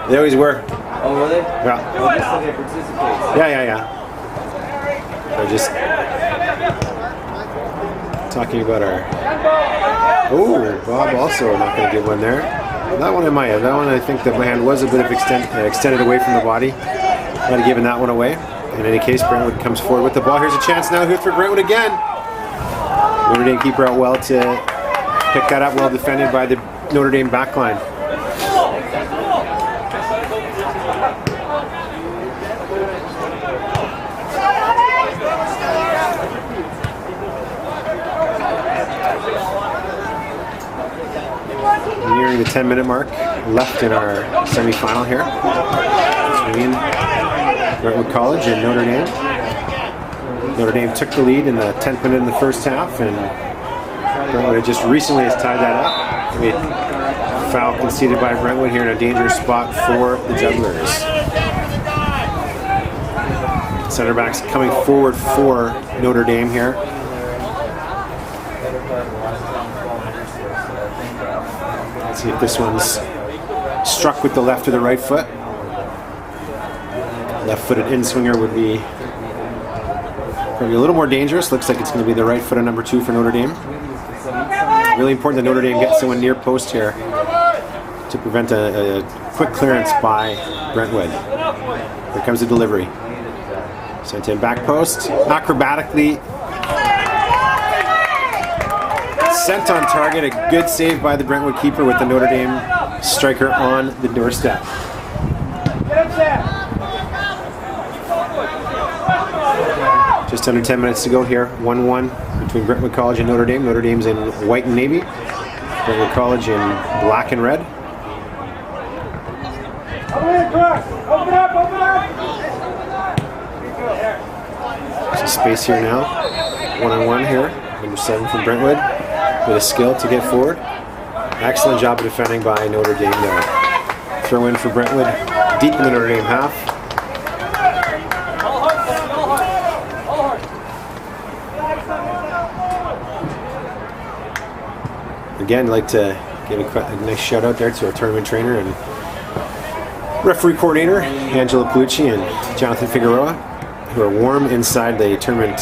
[SPEAKER 3] They always were.
[SPEAKER 1] Oh, were they?
[SPEAKER 3] Yeah. Yeah. They're just talking about our. Oh, Bob also not going to give one there. That one I might have. That one I think the hand was a bit of extended away from the body. Might have given that one away. In any case, Brentwood comes forward with the ball. Here's a chance now here for Brentwood again. Notre Dame keeper out well to pick that up, well defended by the Notre Dame backline. Nearing the 10-minute mark left in our semi-final here between Brentwood College and Notre Dame. Notre Dame took the lead in the 10th minute in the first half, and Brentwood just recently has tied that up. We had foul conceded by Brentwood here in a dangerous spot for the Jugglers. Center backs coming forward for Notre Dame here. Let's see if this one's struck with the left or the right foot. Left-footed in-swinger would be probably a little more dangerous. Looks like it's going to be the right foot of number 2 for Notre Dame. Really important that Notre Dame gets someone near post here to prevent a quick clearance by Brentwood. Here comes the delivery. Sent in back post. Acrobatically sent on target. A good save by the Brentwood keeper with the Notre Dame striker on the doorstep. Just under 10 minutes to go here. 1-1 between Brentwood College and Notre Dame. Notre Dame's in white and navy. Brentwood College in black and red.
[SPEAKER 2] Open up!
[SPEAKER 3] There's a space here now. 1-on-1 here. Number 7 from Brentwood. With a skill to get forward. Excellent job of defending by Notre Dame there. Throw in for Brentwood. Deep in the Notre Dame half. Again, I'd like to give a nice shout out there to our tournament trainer and referee coordinator, Angela Palucci and Jonathan Figueroa, who are warm inside the tournament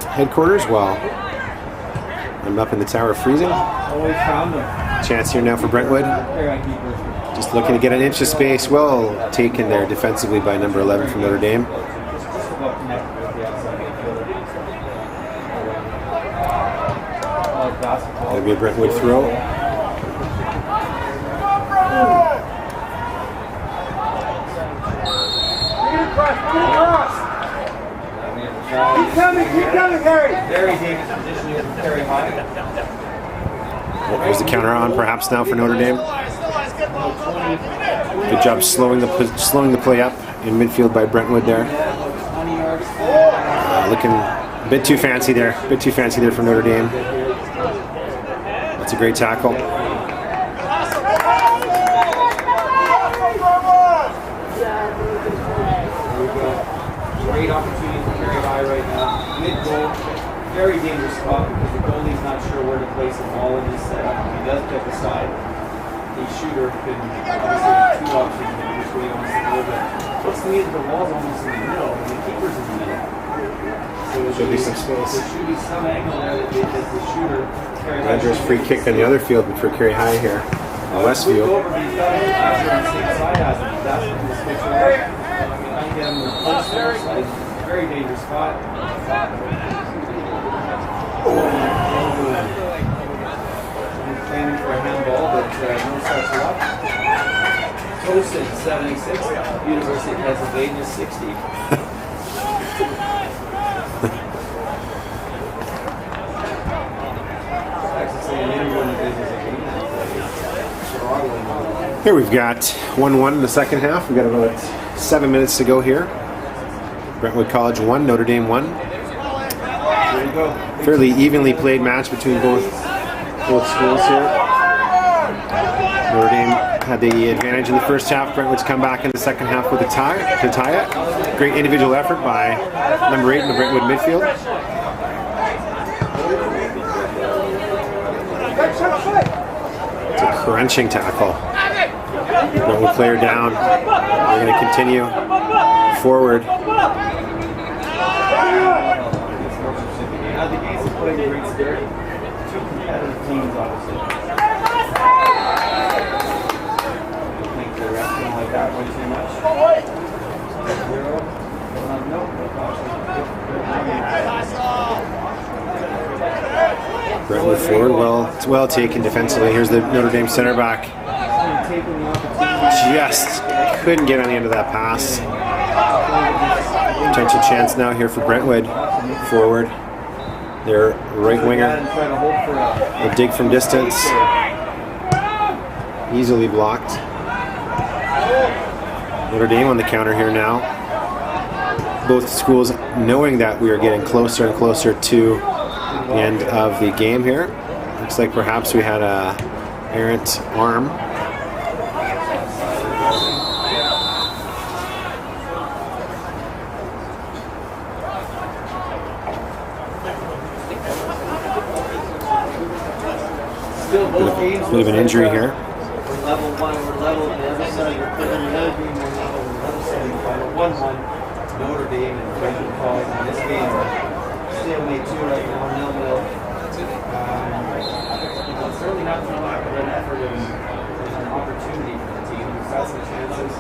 [SPEAKER 3] headquarters while I'm up in the tower freezing. Chance here now for Brentwood. Just looking to get an inch of space. Well taken there defensively by number 11 from Notre Dame. That'll be a Brentwood throw.
[SPEAKER 2] Keep coming, Harry!
[SPEAKER 1] Very dangerous position, very high.
[SPEAKER 3] Well, there's the counter on perhaps now for Notre Dame. Good job slowing the play up in midfield by Brentwood there. Looking A bit too fancy there. A bit too fancy there for Notre Dame. That's a great tackle.
[SPEAKER 1] Great opportunity for Kerry High right now. Mid-goal. Very dangerous spot because the goalie's not sure where to place the ball in this setup. If he does pick a side, the shooter can obviously have two options of which way he wants to go. But looks to me that the ball's almost in the middle and the keeper's in the middle. So there should be some space. There should be some angle there that the shooter.
[SPEAKER 3] Rogers free kick on the other field for Kerry High here. Westfield.
[SPEAKER 1] Very dangerous spot. Planning for a handball, but no such luck. Tosin, 76. University of Pennsylvania, 60.
[SPEAKER 3] Here we've got 1-1 in the second half. We've got about 7 minutes to go here. Brentwood College 1, Notre Dame 1. Fairly evenly played match between both schools here. Notre Dame had the advantage in the first half. Brentwood's come back in the second half with a tie to tie it. Great individual effort by number 8 in the Brentwood midfield. It's a crunching tackle. Brentwood player down. We're going to continue forward.
[SPEAKER 1] The games have played a great spirit. Two competitive teams, obviously. I think the rest don't like that way too much. 0.
[SPEAKER 3] Brentwood forward, well taken defensively. Here's the Notre Dame center back. Just couldn't get on the end of that pass. Potential chance now here for Brentwood forward. Their right winger. A dig from distance. Easily blocked. Notre Dame on the counter here now. Both schools knowing that we are getting closer and closer to the end of the game here. Looks like perhaps we had a errant arm. Bit of an injury here.
[SPEAKER 1] We're level 1, we're level on the other side. We're putting the other game, we're level on the other side. 1-1, Notre Dame and Brentwood College in this game. Stalemate 2 right now, 0-0. Certainly not for lack of an effort and an opportunity for the team. We've got some chances.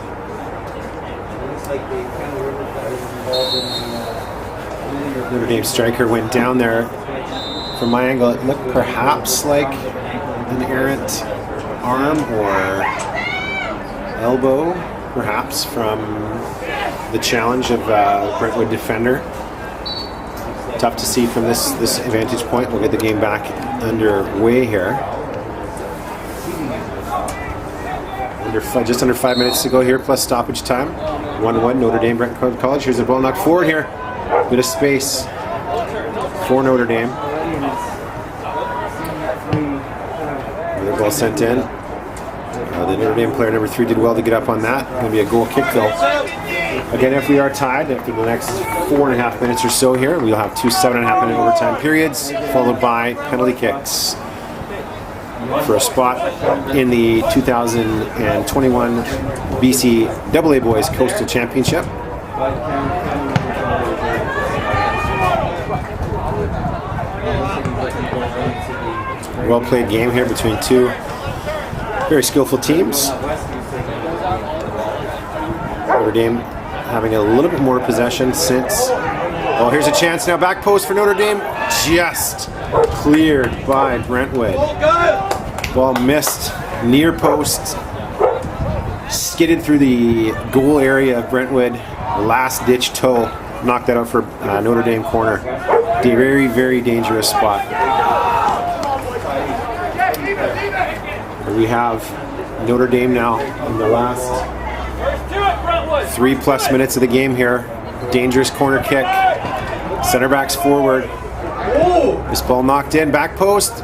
[SPEAKER 1] It looks like they kind of were involved in the
[SPEAKER 3] Notre Dame striker went down there. From my angle, it looked perhaps like an errant arm or elbow, perhaps, from the challenge of Brentwood defender. Tough to see from this vantage point. We'll get the game back underway here. Just under 5 minutes to go here, plus stoppage time. 1-1, Notre Dame, Brentwood College. Here's a ball knocked forward here. Bit of space for Notre Dame. Another ball sent in. The Notre Dame player number 3 did well to get up on that. Going to be a goal kick though. Again, if we are tied after the next 4.5 minutes or so here, we'll have 2 7.5-minute overtime periods, followed by penalty kicks for a spot in the 2021 BCAA Boys Coastal Championship. Well played game here between two very skillful teams. Notre Dame having a little bit more possession since. Oh, here's a chance now. Back post for Notre Dame. Just cleared by Brentwood. Ball missed near post. Skidded through the goal area of Brentwood. Last ditch toe. Knocked that out for Notre Dame corner. Very, very dangerous spot. We have Notre Dame now in the last 3+ minutes of the game here. Dangerous corner kick. Center backs forward. This ball knocked in, back post.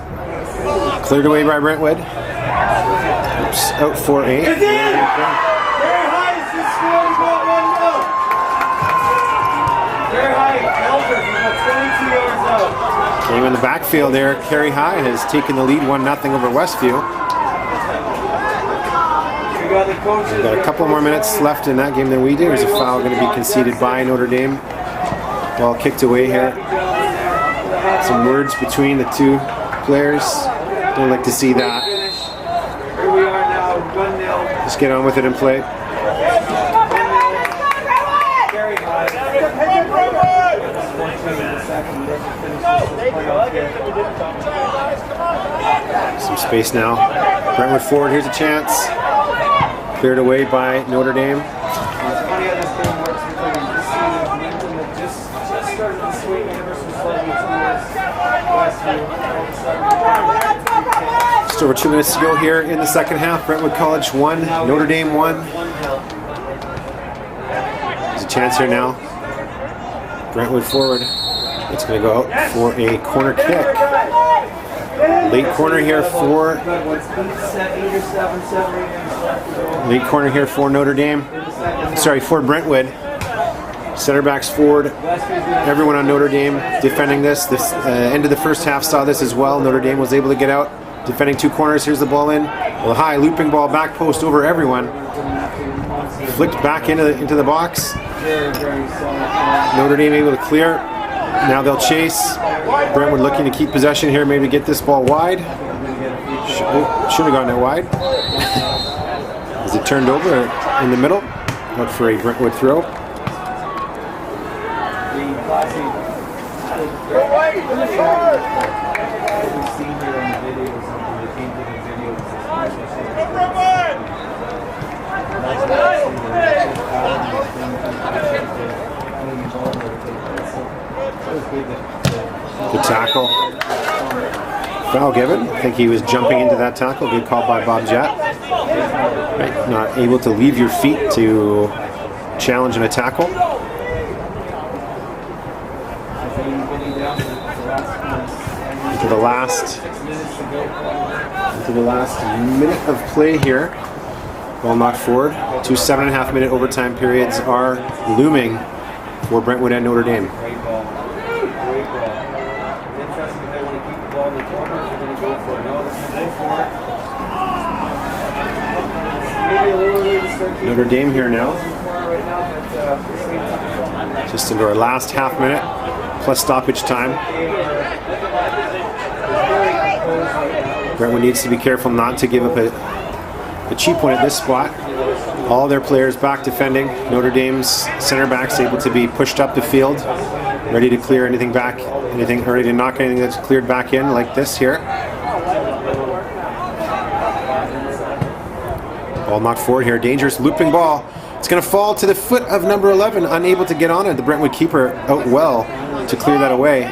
[SPEAKER 3] Cleared away by Brentwood. Oops, out for a.
[SPEAKER 2] Very high is the score. We got 1-0. Very high. Elder from about 22 yards out.
[SPEAKER 3] Game in the backfield there. Kerry High has taken the lead 1-0 over Westview. We've got a couple more minutes left in that game than we do. There's a foul going to be conceded by Notre Dame. Ball kicked away here. Some words between the two players. Don't like to see that.
[SPEAKER 1] Here we are now, 1-0.
[SPEAKER 3] Just get on with it and play.
[SPEAKER 1] Very high.
[SPEAKER 3] Some space now. Brentwood forward, here's a chance. Cleared away by Notre Dame.
[SPEAKER 1] It's funny how this thing works because you just see the momentum that just started to swing ever so slightly towards Westview.
[SPEAKER 3] Just over 2 minutes to go here in the second half. Brentwood College 1, Notre Dame 1. There's a chance here now. Brentwood forward. It's going to go out for a corner kick. Late corner here for Notre Dame. Sorry, for Brentwood. Center backs forward. Everyone on Notre Dame defending this. This end of the first half saw this as well. Notre Dame was able to get out, defending two corners. Here's the ball in. Well, high looping ball, back post over everyone. Flicked back into the box. Notre Dame able to clear. Now they'll chase. Brentwood looking to keep possession here, maybe get this ball wide. Should have gotten it wide. As it turned over in the middle. Out for a Brentwood throw. Good tackle. Foul given. I think he was jumping into that tackle. Good call by Bob Jett. Right. Not able to leave your feet to challenge in a tackle. Into the last minute of play here. Ball knocked forward. 2 7.5 minute overtime periods are looming for Brentwood and Notre Dame. Notre Dame here now. Just into our last half minute, plus stoppage time. Brentwood needs to be careful not to give up a cheap one at this spot. All their players back defending. Notre Dame's center backs able to be pushed up the field, ready to clear anything back, ready to knock anything that's cleared back in, like this here. Ball knocked forward here. Dangerous looping ball. It's going to fall to the foot of number 11. Unable to get on it. The Brentwood keeper out well to clear that away.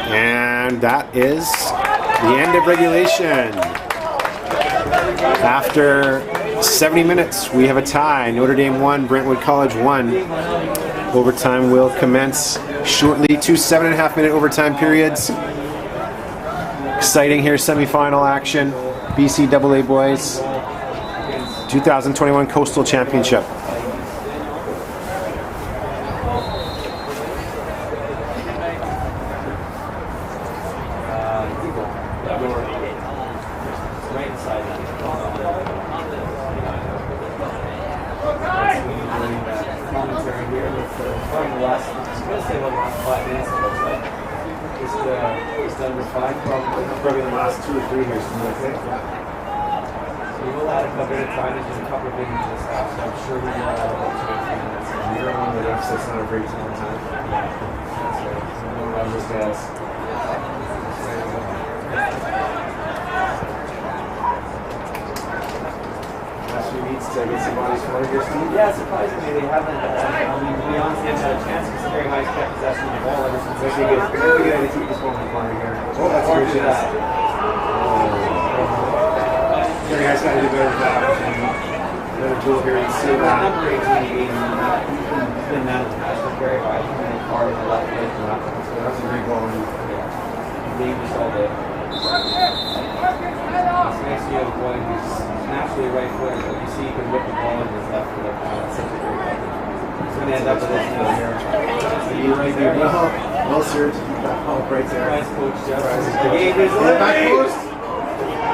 [SPEAKER 3] And that is the end of regulation. After 70 minutes, we have a tie. Notre Dame 1, Brentwood College 1. Overtime will commence shortly. 2 7.5 minute overtime periods. Exciting here, semifinal action. BCAA boys, 2021 Coastal Championship.
[SPEAKER 1] Probably the last 2 or 3 years. We will add a couple of time to do a couple of things in this house, so I'm sure we will add about 2 or 3 minutes. You're on the left, so it's not a break time. That's right. I'm just guys. Actually needs to get some bodies for your team. Yeah, surprisingly they haven't. I mean, to be honest, they haven't had a chance because Kerry High's kept possession of the ball ever since. It's actually good. We're going to keep this ball in the corner here. Oh, that's a good shot. Kerry High's got to do better than that. Another goal here. You see that. Number 18 been that. Very high, and then hard on the left leg.
[SPEAKER 3] That's a big ball.
[SPEAKER 1] Dangerous all day. It's nice to have a boy who's naturally right footed, but you see he can whip the ball in his left foot. That's such a great weapon. He's going to end up with this now. So you're right there.
[SPEAKER 3] Well served. Oh, right there.
[SPEAKER 1] Nice coach, Jeff. The game is
[SPEAKER 3] Back
[SPEAKER 1] living.
[SPEAKER 3] post.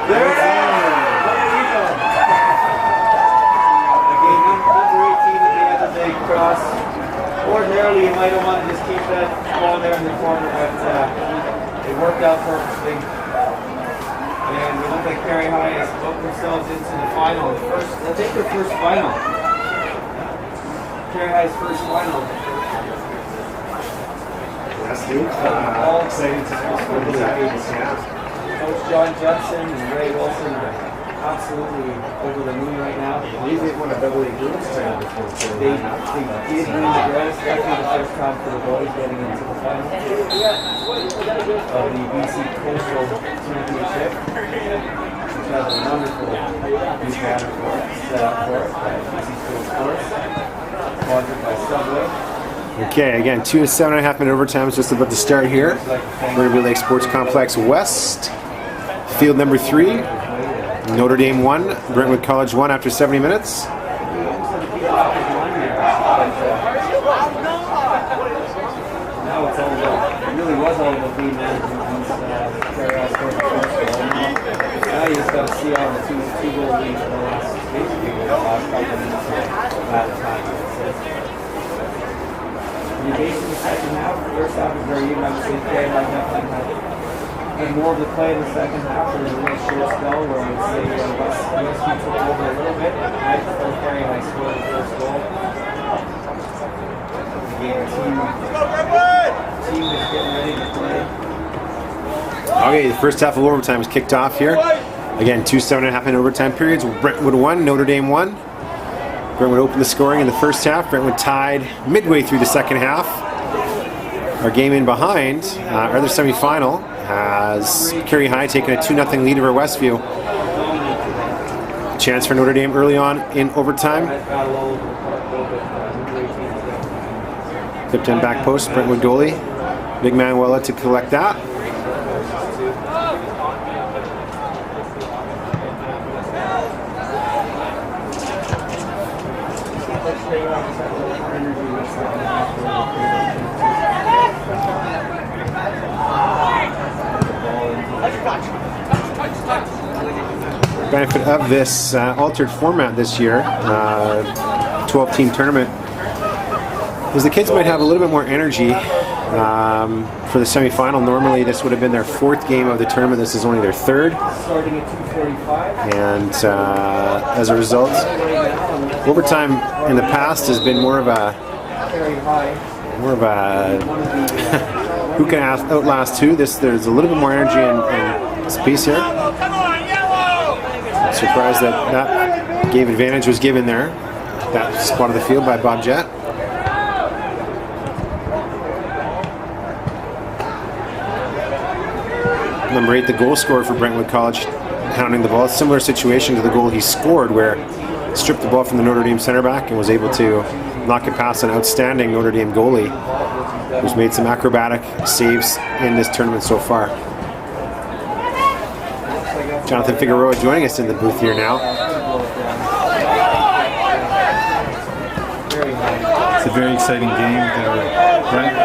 [SPEAKER 1] There it is. Again, number 18 at the end of the cross. Ordinarily, you might have wanted to just keep that ball there in the corner, but it worked out perfectly. And we look like Perry High has booked themselves into the final. I think their first final. Perry High's first final.
[SPEAKER 3] Yes, dude. All exciting times for the Tigers.
[SPEAKER 1] Coach John Judson and Ray Wilson are absolutely over the moon right now.
[SPEAKER 3] I believe they won a double A girls title before.
[SPEAKER 1] They did win the girls. Definitely the first time for the boys getting into the final of the BC Coastal Championship, which has a wonderful youth banner for it by BC School Sports, sponsored by Subway.
[SPEAKER 3] Okay, again, 2 to 7.5 minute overtime is just about to start here. Brentwood Lake Sports Complex West. Field number 3. Notre Dame 1, Brentwood College 1 after 70 minutes.
[SPEAKER 1] Now it's all about, it really was all about being management once Perry High scored the first goal. Now you just got to see how the two goal lead for the last, basically the last couple of minutes of that time. You basically the second half, the first half was very even. I would say Perry High definitely had more of the play in the second half. There was a little short spell where I would say Westview took over a little bit. Right before Perry High scored the first goal. Again, the team is getting ready to play.
[SPEAKER 3] Okay, the first half of overtime is kicked off here. Again, 2 7.5 minute overtime periods. Brentwood 1, Notre Dame 1. Brentwood opened the scoring in the first half. Brentwood tied midway through the second half. Our game in behind, our other semi-final, has Perry High taking a 2-0 lead over Westview. Chance for Notre Dame early on in overtime. Tipped in back post, Brentwood goalie. Big Manuela to collect that. Benefit of this altered format this year, 12-team tournament, is the kids might have a little bit more energy for the semi-final. Normally this would have been their 4th game of the tournament. This is only their 3rd. And as a result, overtime in the past has been more of a who can outlast who. There's a little bit more energy in this piece here. I'm surprised that gave advantage was given there. That spot of the field by Bob Jett. Number 8, the goal scorer for Brentwood College, hounding the ball. Similar situation to the goal he scored, where he stripped the ball from the Notre Dame center back and was able to knock it past an outstanding Notre Dame goalie who's made some acrobatic saves in this tournament so far. Jonathan Figueroa joining us in the booth here now.
[SPEAKER 4] It's a very exciting game there, Brent.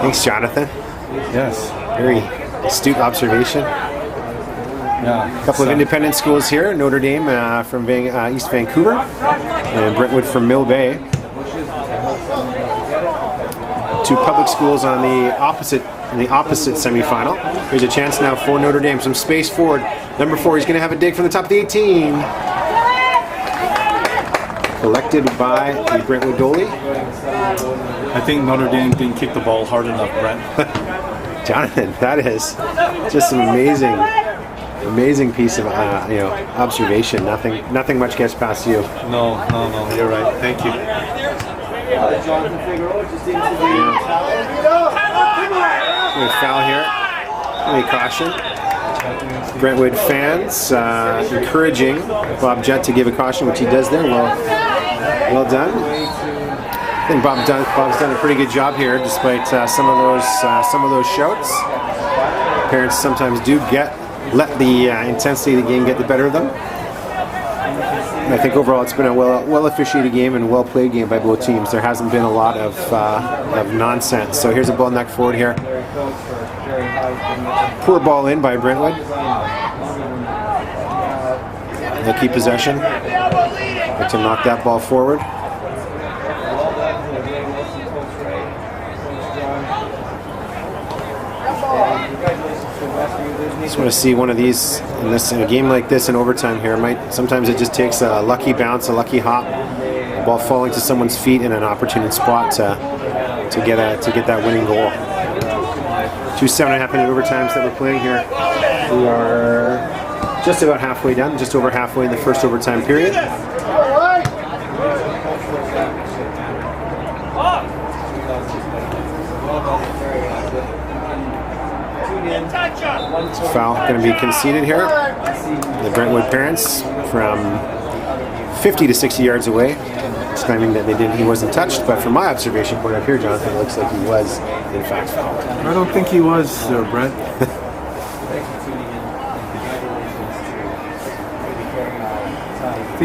[SPEAKER 3] Thanks, Jonathan.
[SPEAKER 4] Yes.
[SPEAKER 3] Very astute observation.
[SPEAKER 4] Yeah.
[SPEAKER 3] A couple of independent schools here. Notre Dame from East Vancouver and Brentwood from Mill Bay. 2 public schools on the opposite semi-final. Here's a chance now for Notre Dame. Some space forward. Number 4, he's going to have a dig from the top of the 18. Collected by the Brentwood goalie.
[SPEAKER 4] I think Notre Dame didn't kick the ball hard enough, Brent.
[SPEAKER 3] Jonathan, that is just an amazing piece of observation. Nothing much gets past you.
[SPEAKER 4] No, you're right. Thank you.
[SPEAKER 1] Jonathan Figueroa just into the
[SPEAKER 3] Foul here. Any caution. Brentwood fans encouraging Bob Jett to give a caution, which he does there. Well done. I think Bob's done a pretty good job here, despite some of those shouts. Parents sometimes do let the intensity of the game get the better of them. And I think overall it's been a well officiated game and well played game by both teams. There hasn't been a lot of nonsense. So here's a ball knocked forward here. Poor ball in by Brentwood. They'll keep possession. But to knock that ball forward. Just want to see one of these in a game like this in overtime here. Sometimes it just takes a lucky bounce, a lucky hop, a ball falling to someone's feet in an opportune spot to get that winning goal. 2 7.5-minute overtimes that we're playing here. We are just about halfway done, just over halfway in the first overtime period. Foul going to be conceded here. The Brentwood parents from 50 to 60 yards away, claiming that he wasn't touched. But from my observation point up here, Jonathan, it looks like he was in fact fouled.
[SPEAKER 4] I don't think he was, Brent.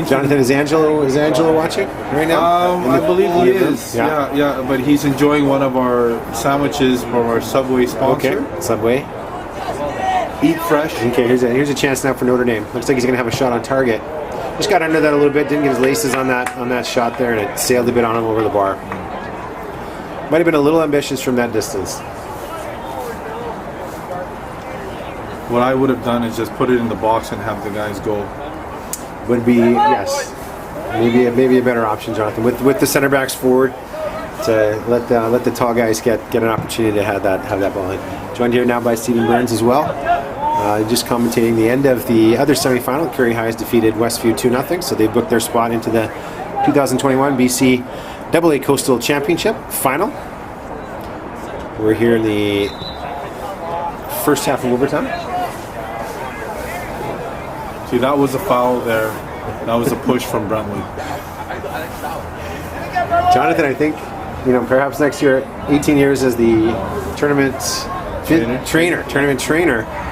[SPEAKER 3] Jonathan, is Angelo watching right now?
[SPEAKER 4] I believe he is.
[SPEAKER 3] Yeah.
[SPEAKER 4] Yeah, but he's enjoying one of our sandwiches from our Subway sponsor.
[SPEAKER 3] Okay, Subway.
[SPEAKER 4] Eat fresh.
[SPEAKER 3] Okay, here's a chance now for Notre Dame. Looks like he's going to have a shot on target. Just got under that a little bit, didn't get his laces on that shot there, and it sailed a bit on him over the bar. Might have been a little ambitious from that distance.
[SPEAKER 4] What I would have done is just put it in the box and have the guys go.
[SPEAKER 3] Would be, yes, maybe a better option, Jonathan, with the center backs forward to let the tall guys get an opportunity to have that ball in. Joined here now by Stephen Burns as well, just commentating the end of the other semifinal. Curry High has defeated Westview 2-0, so they booked their spot into the 2021 BCSS Coastal Championship final. We're here in the first half of overtime.
[SPEAKER 4] See, that was a foul there. That was a push from Brentwood.
[SPEAKER 3] Jonathan, I think, perhaps next year, 18 years as the tournament trainer,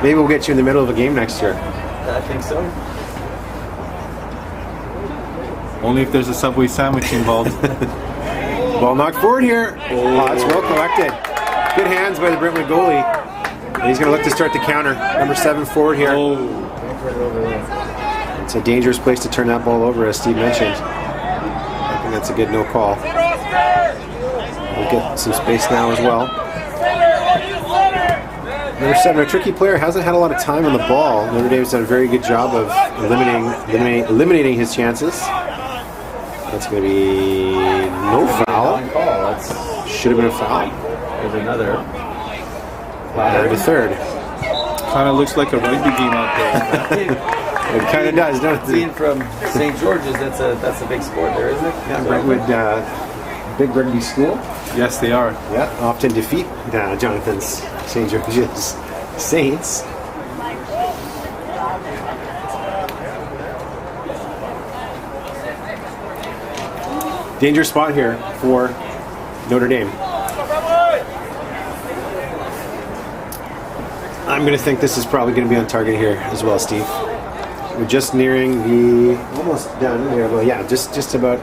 [SPEAKER 3] maybe we'll get you in the middle of a game next year.
[SPEAKER 1] I think so.
[SPEAKER 4] Only if there's a Subway sandwich involved.
[SPEAKER 3] Ball knocked forward here. Oh, that's well collected. Good hands by the Brentwood goalie. And he's going to look to start the counter. Number 7 forward here.
[SPEAKER 4] Oh.
[SPEAKER 3] It's a dangerous place to turn that ball over, as Steve mentioned. I think that's a good no call. We'll get some space now as well. Number 7, a tricky player, hasn't had a lot of time on the ball. Notre Dame's done a very good job of eliminating his chances. That's going to be no foul. Should have been a foul.
[SPEAKER 1] There's another.
[SPEAKER 3] And a third.
[SPEAKER 4] Kind of looks like a rugby game out there.
[SPEAKER 3] It kind of does, doesn't it?
[SPEAKER 1] Being from St. George's, that's a big sport there, isn't it?
[SPEAKER 3] Yeah, Brentwood, big rugby school.
[SPEAKER 4] Yes, they are.
[SPEAKER 3] Yeah, often defeat Jonathan's St. George's Saints. Dangerous spot here for Notre Dame. I'm going to think this is probably going to be on target here as well, Steve. We're just nearing the, almost done here, but yeah, just about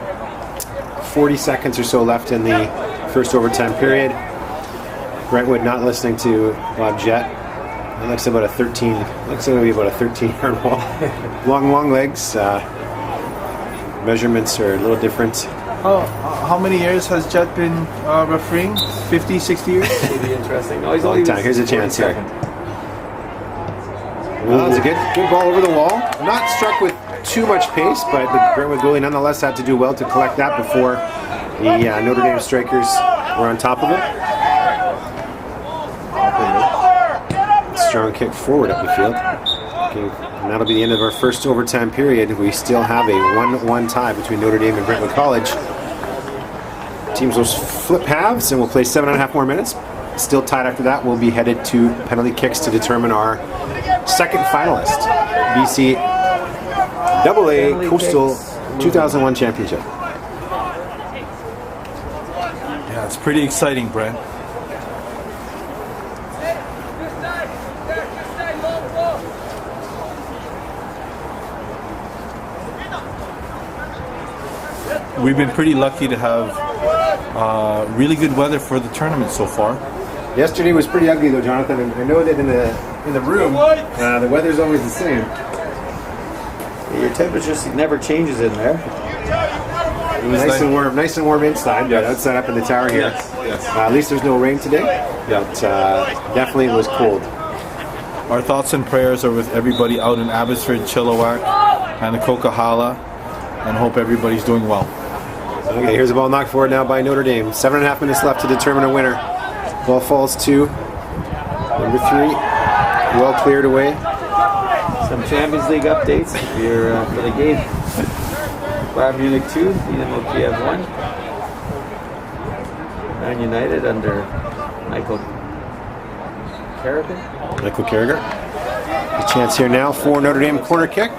[SPEAKER 3] 40 seconds or so left in the first overtime period. Brentwood not listening to Bob Jett. It looks about a 13. Looks like it'll be about a 13-yard wall. long legs. Measurements are a little different.
[SPEAKER 4] How many years has Jett been refereeing? 50, 60 years?
[SPEAKER 1] It'll be interesting. No,
[SPEAKER 3] Long time. Here's a chance here. Well, it's a good ball over the wall. Not struck with too much pace, but the Brentwood goalie nonetheless had to do well to collect that before the Notre Dame strikers were on top of him. Strong kick forward up the field. Okay, and that'll be the end of our first overtime period. We still have a 1-1 tie between Notre Dame and Brentwood College. Teams will flip halves and we'll play 7.5 more minutes. Still tied after that. We'll be headed to penalty kicks to determine our second finalist, BCSS Coastal 2001 Championship.
[SPEAKER 4] it's pretty exciting, Brent. We've been pretty lucky to have really good weather for the tournament so far.
[SPEAKER 3] Yesterday was pretty ugly though, Jonathan. And I know that in the room, the weather's always the same.
[SPEAKER 1] Your temperature never changes in there.
[SPEAKER 3] It was nice and warm inside, but outside up in the tower here.
[SPEAKER 1] Yes.
[SPEAKER 3] At least there's no rain today. But definitely it was cold.
[SPEAKER 4] Our thoughts and prayers are with everybody out in Abbotsford, Chilliwack, and the Coquihalla, and hope everybody's doing well.
[SPEAKER 3] Okay, here's the ball knocked forward now by Notre Dame. 7.5 minutes left to determine a winner. Ball falls to number 3. Well cleared away.
[SPEAKER 1] Some Champions League updates for the game. Bayern Munich 2, Dynamo Kiev 1. Man United under Michael Carragher.
[SPEAKER 3] A chance here now for Notre Dame corner kick.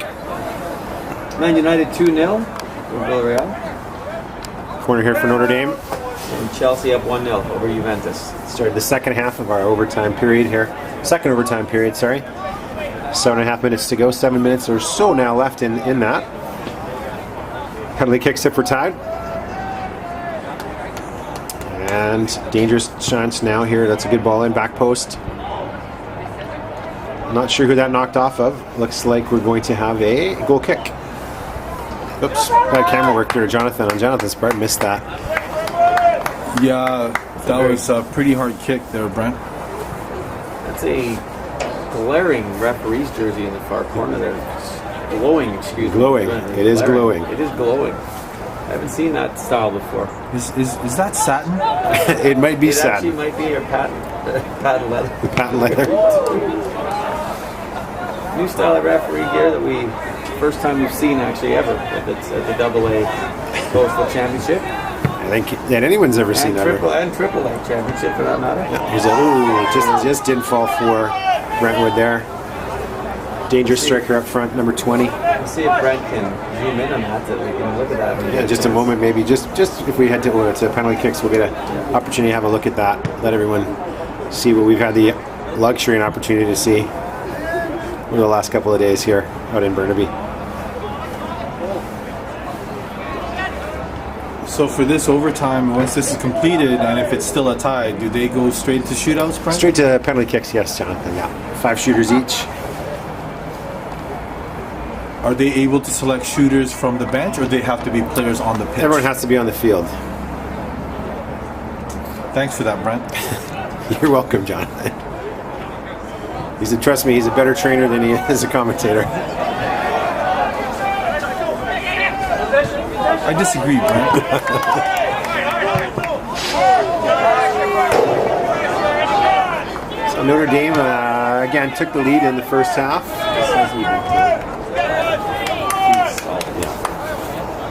[SPEAKER 1] Man United 2-0 for Villarreal.
[SPEAKER 3] Corner here for Notre Dame.
[SPEAKER 1] And Chelsea up 1-0 over Juventus.
[SPEAKER 3] Started the second half of our overtime period here. Second overtime period, sorry. 7.5 minutes to go. 7 minutes or so now left in that. Penalty kicks it for tied. And dangerous chance now here. That's a good ball in. Back post. Not sure who that knocked off of. Looks like we're going to have a goal kick. Oops. Bad camera work there, Jonathan. On Jonathan's part, missed that.
[SPEAKER 4] Yeah, that was a pretty hard kick there, Brent.
[SPEAKER 1] That's a glaring referee's jersey in the far corner there. Glowing, excuse me.
[SPEAKER 3] Glowing. It is glowing.
[SPEAKER 1] It is glowing. I haven't seen that style before.
[SPEAKER 4] Is that satin?
[SPEAKER 3] It might be
[SPEAKER 1] It actually
[SPEAKER 3] satin.
[SPEAKER 1] might be your patent leather.
[SPEAKER 3] Patent leather.
[SPEAKER 1] New style of referee gear that first time we've seen actually ever at the AA Coastal Championship.
[SPEAKER 3] I think that anyone's ever seen that.
[SPEAKER 1] Triple A Championship for that matter.
[SPEAKER 3] Here's just didn't fall for Brentwood there. Dangerous striker up front, number 20.
[SPEAKER 1] Let's see if Brent can zoom in on that so we can look at that.
[SPEAKER 3] Yeah, just a moment maybe. Just if we head to penalty kicks, we'll get an opportunity to have a look at that. Let everyone see what we've had the luxury and opportunity to see over the last couple of days here out in Burnaby.
[SPEAKER 4] So for this overtime, once this is completed, and if it's still a tie, do they go straight to shootouts, Brent?
[SPEAKER 3] Straight to penalty kicks, yes, Jonathan. Yeah, 5 shooters each.
[SPEAKER 4] Are they able to select shooters from the bench, or they have to be players on the pitch?
[SPEAKER 3] Everyone has to be on the field.
[SPEAKER 4] Thanks for that, Brent.
[SPEAKER 3] You're welcome, Jonathan. Trust me, he's a better trainer than he is a commentator.
[SPEAKER 4] I disagree, Brent.
[SPEAKER 3] So Notre Dame again took the lead in the first half.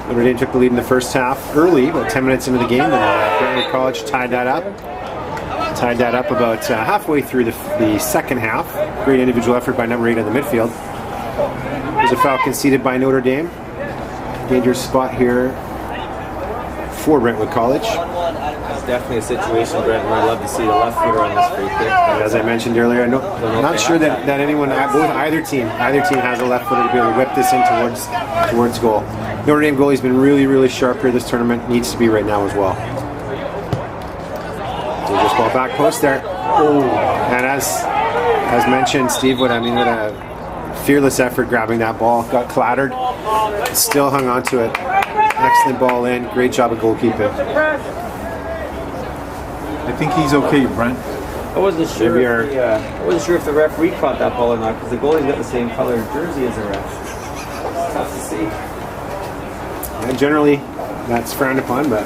[SPEAKER 3] Notre Dame took the lead in the first half early, about 10 minutes into the game, and Brentwood College tied that up. Tied that up about halfway through the second half. Great individual effort by number 8 in the midfield. There's a foul conceded by Notre Dame. Dangerous spot here for Brentwood College.
[SPEAKER 1] It's definitely a situation, Brent, where I'd love to see the left footer on this free kick.
[SPEAKER 3] As I mentioned earlier, I'm not sure that anyone, either team has a left footer to be able to whip this in towards goal. Notre Dame goalie's been really, really sharp here this tournament. Needs to be right now as well. Dangerous ball back post there. Oh, and as mentioned, Steve, what a fearless effort grabbing that ball. Got clattered, still hung on to it. Excellent ball in. Great job of goalkeeping.
[SPEAKER 4] I think he's okay, Brent.
[SPEAKER 1] I wasn't sure if the referee caught that ball or not, because the goalie's got the same color jersey as the ref. It's tough to see.
[SPEAKER 3] And generally, that's frowned upon, but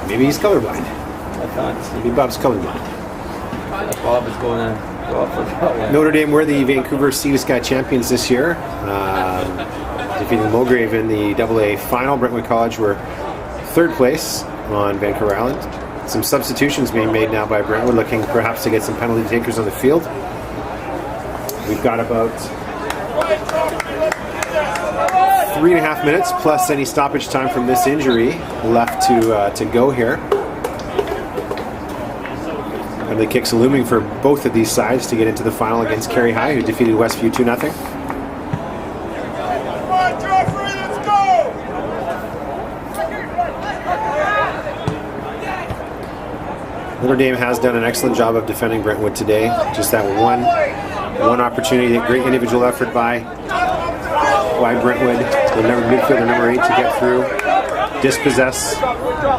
[SPEAKER 3] maybe he's colorblind.
[SPEAKER 1] I thought
[SPEAKER 3] Maybe Bob's colorblind.
[SPEAKER 1] Bob is going to go off for that.
[SPEAKER 3] Notre Dame were the Vancouver Sea Sky champions this year, defeating Mulgrave in the AA final. Brentwood College were third place on Vancouver Island. Some substitutions being made now by Brentwood, looking perhaps to get some penalty takers on the field. We've got about 3.5 minutes plus any stoppage time from this injury left to go here. And the kicks looming for both of these sides to get into the final against Carey High, who defeated Westview 2-0. Notre Dame has done an excellent job of defending Brentwood today. Just that one opportunity, a great individual effort by Brentwood, the midfielder number 8, to get through, dispossess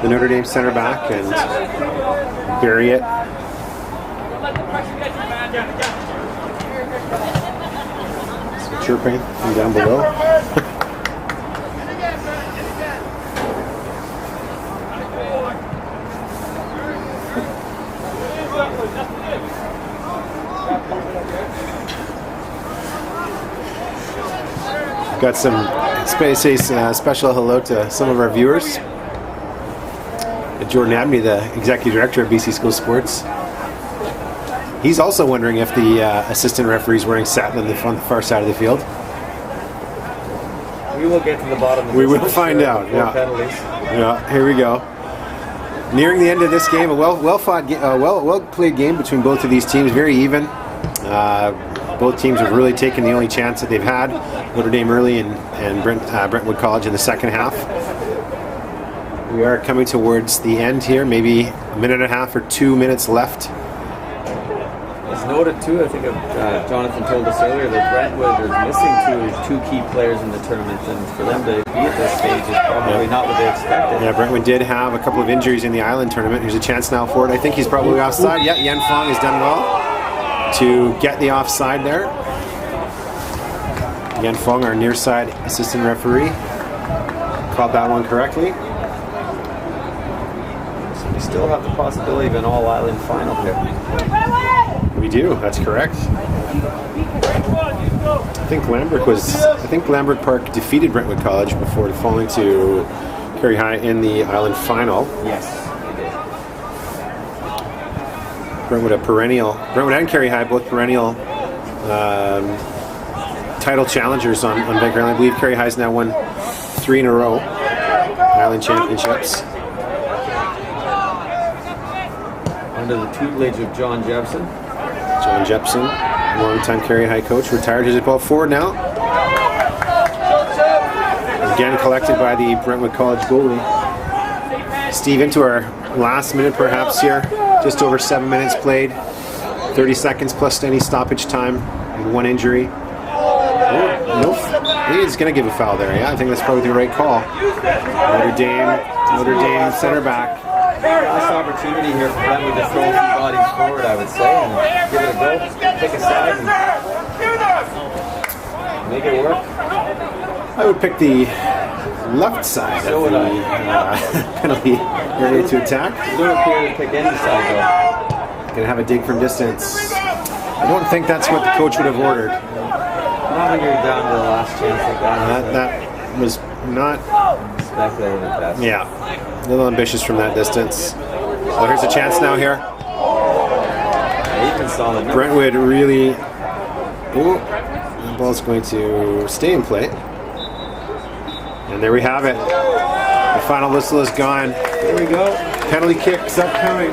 [SPEAKER 3] the Notre Dame center back, and bury it. Some chirping from down below. Got some special hello to some of our viewers. Jordan Abney, the executive director of BC School Sports. He's also wondering if the assistant referee is wearing satin on the far side of the field.
[SPEAKER 1] We will get to the bottom of this.
[SPEAKER 3] We will find out. Yeah.
[SPEAKER 1] Penalties.
[SPEAKER 3] Yeah. Here we go. Nearing the end of this game, a well played game between both of these teams. Very even. Both teams have really taken the only chance that they've had. Notre Dame early and Brentwood College in the second half. We are coming towards the end here, maybe a minute and a half or 2 minutes left.
[SPEAKER 1] It's noted too, I think Jonathan told us earlier, that Brentwood is missing two key players in the tournament, and for them to be at this stage is probably not what they expected.
[SPEAKER 3] Yeah, Brentwood did have a couple of injuries in the Island tournament. There's a chance now for it. I think he's probably offside. Yeah, Yan Fong has done well to get the offside there. Yan Fong, our near side assistant referee, called that one correctly.
[SPEAKER 1] So we still have the possibility of an all-island final here.
[SPEAKER 3] We do, that's correct. I think Lambert Park defeated Brentwood College before falling to Carey High in the Island final.
[SPEAKER 1] Yes.
[SPEAKER 3] Brentwood and Carey High, both perennial title challengers on Vancouver Island. I believe Carey High's now won 3 in a row Island championships.
[SPEAKER 1] Under the tutelage of John Jepson.
[SPEAKER 3] John Jepson, longtime Carey High coach, retired. Here's a ball forward now. Again collected by the Brentwood College goalie. Steve, into our last minute perhaps here. Just over 7 minutes played. 30 seconds plus any stoppage time and 1 injury. He's going to give a foul there. Yeah, I think that's probably the right call. Notre Dame center back.
[SPEAKER 1] Last opportunity here for Brentwood to throw a few bodies forward, I would say, and give it a go. Pick a side and make it work.
[SPEAKER 3] I would pick the left side of the penalty area to attack.
[SPEAKER 1] You don't appear to pick any side though.
[SPEAKER 3] Gonna have a dig from distance. I don't think that's what the coach would have ordered.
[SPEAKER 1] Not when you're down to the last chance like that.
[SPEAKER 3] That was not
[SPEAKER 1] speculative at best.
[SPEAKER 3] Yeah, a little ambitious from that distance. So here's a chance now here.
[SPEAKER 1] Even solid.
[SPEAKER 3] Brentwood really. Ooh, the ball's going to stay in play. And there we have it. The final whistle is gone.
[SPEAKER 1] There we go.
[SPEAKER 3] Penalty kicks upcoming.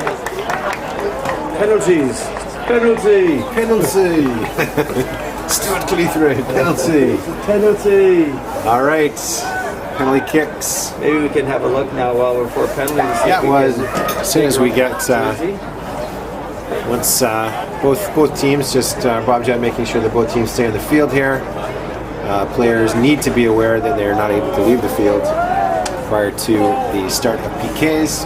[SPEAKER 1] Penalties. Penalty.
[SPEAKER 3] Penalty. Stuart Cleathwaite. Penalty.
[SPEAKER 1] Penalty.
[SPEAKER 3] All right. Penalty kicks.
[SPEAKER 1] Maybe we can have a look now while we're for penalties.
[SPEAKER 3] Yeah, well, as soon as we get once both teams, just Bob Jett making sure that both teams stay on the field here. Players need to be aware that they're not able to leave the field prior to the start of PKs.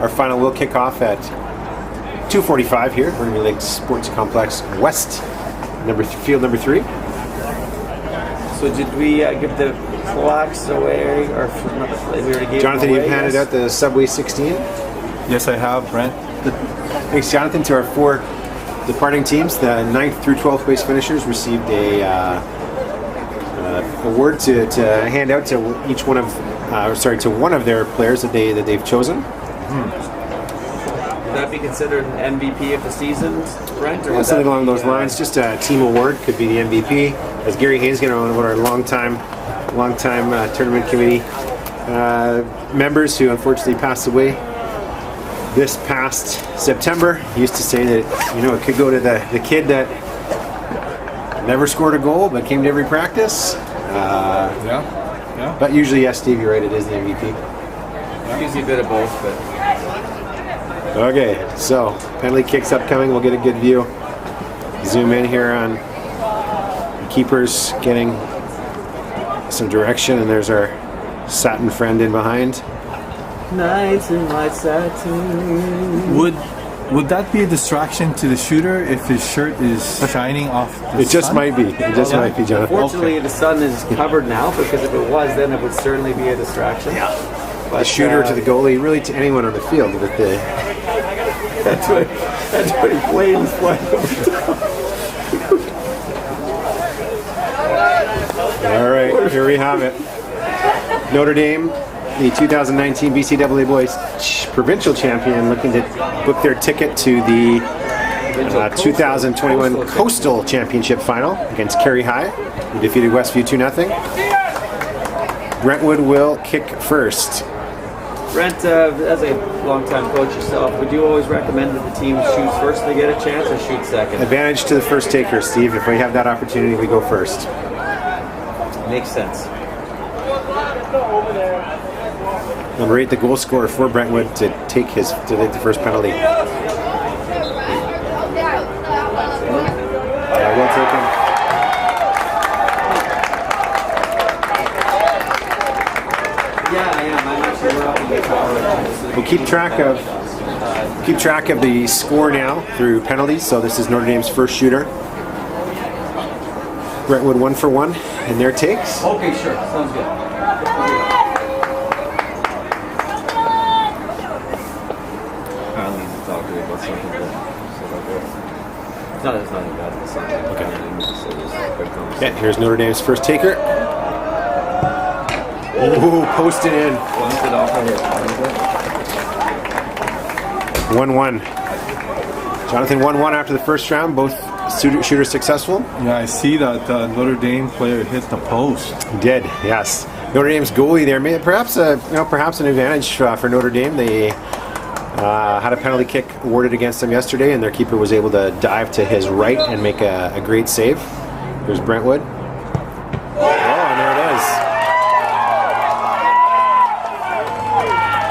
[SPEAKER 3] Our final will kick off at 2:45 here, Burnaby Lake Sports Complex West, field number 3.
[SPEAKER 1] So did we give the plaques away, or we already gave
[SPEAKER 3] Jonathan,
[SPEAKER 1] them away?
[SPEAKER 3] you've handed out the Subway 16.
[SPEAKER 4] Yes, I have, Brent.
[SPEAKER 3] Thanks, Jonathan. To our 4 departing teams, the 9th through 12th place finishers received a award to hand out to each one of to one of their players that they've chosen.
[SPEAKER 1] that be considered an MVP of the season, Brent? Or
[SPEAKER 3] Yeah,
[SPEAKER 1] would
[SPEAKER 3] something
[SPEAKER 1] that
[SPEAKER 3] along
[SPEAKER 1] be,
[SPEAKER 3] those lines. Just a team award could be the MVP. As Gary Hansgen, one of our longtime tournament committee members who unfortunately passed away this past September, he used to say that it could go to the kid that never scored a goal but came to every practice.
[SPEAKER 4] Yeah.
[SPEAKER 3] But usually, yes, Steve, you're right. It is the MVP.
[SPEAKER 1] Usually a bit of both, but
[SPEAKER 3] Okay, so penalty kicks upcoming. We'll get a good view. Zoom in here on the keepers getting some direction, and there's our satin friend in behind.
[SPEAKER 1] nights in white satin.
[SPEAKER 4] Would that be a distraction to the shooter if his shirt is shining off the
[SPEAKER 3] It just
[SPEAKER 4] sun?
[SPEAKER 3] might be. It just might be, Jonathan.
[SPEAKER 1] Fortunately, the sun is covered now, because if it was, then it would certainly be a distraction. Yeah. But,
[SPEAKER 3] The shooter to the goalie, really to anyone on the field. With the
[SPEAKER 1] that's what he flames flying over.
[SPEAKER 3] All right, here we have it. Notre Dame, the 2019 BCAA Boys Provincial Champion, looking to book their ticket to the 2021 Coastal Championship Final against Carey High, who defeated Westview 2-0. Brentwood will kick first.
[SPEAKER 1] Brent, as a longtime coach yourself, would you always recommend that the team shoots first to get a chance, or shoot second?
[SPEAKER 3] Advantage to the first taker, Steve. If we have that opportunity, we go first.
[SPEAKER 1] Makes sense.
[SPEAKER 3] Number 8, the goal scorer for Brentwood to take the first penalty. Well taken.
[SPEAKER 1] Yeah, I am. I'm actually we're up in the tower.
[SPEAKER 3] We'll keep track of the score now through penalties. So this is Notre Dame's first shooter. Brentwood 1 for 1 in their takes.
[SPEAKER 1] Okay, sure. Sounds good. I need to talk to you about something. It's not even bad. It's
[SPEAKER 3] Okay, here's Notre Dame's first taker. Ooh, posted in. 1-1. Jonathan 1-1 after the first round. Both shooters successful.
[SPEAKER 4] Yeah, I see that Notre Dame player hit the post.
[SPEAKER 3] He did, yes. Notre Dame's goalie there, perhaps an advantage for Notre Dame. They had a penalty kick awarded against them yesterday, and their keeper was able to dive to his right and make a great save. Here's Brentwood. Oh, and there it is.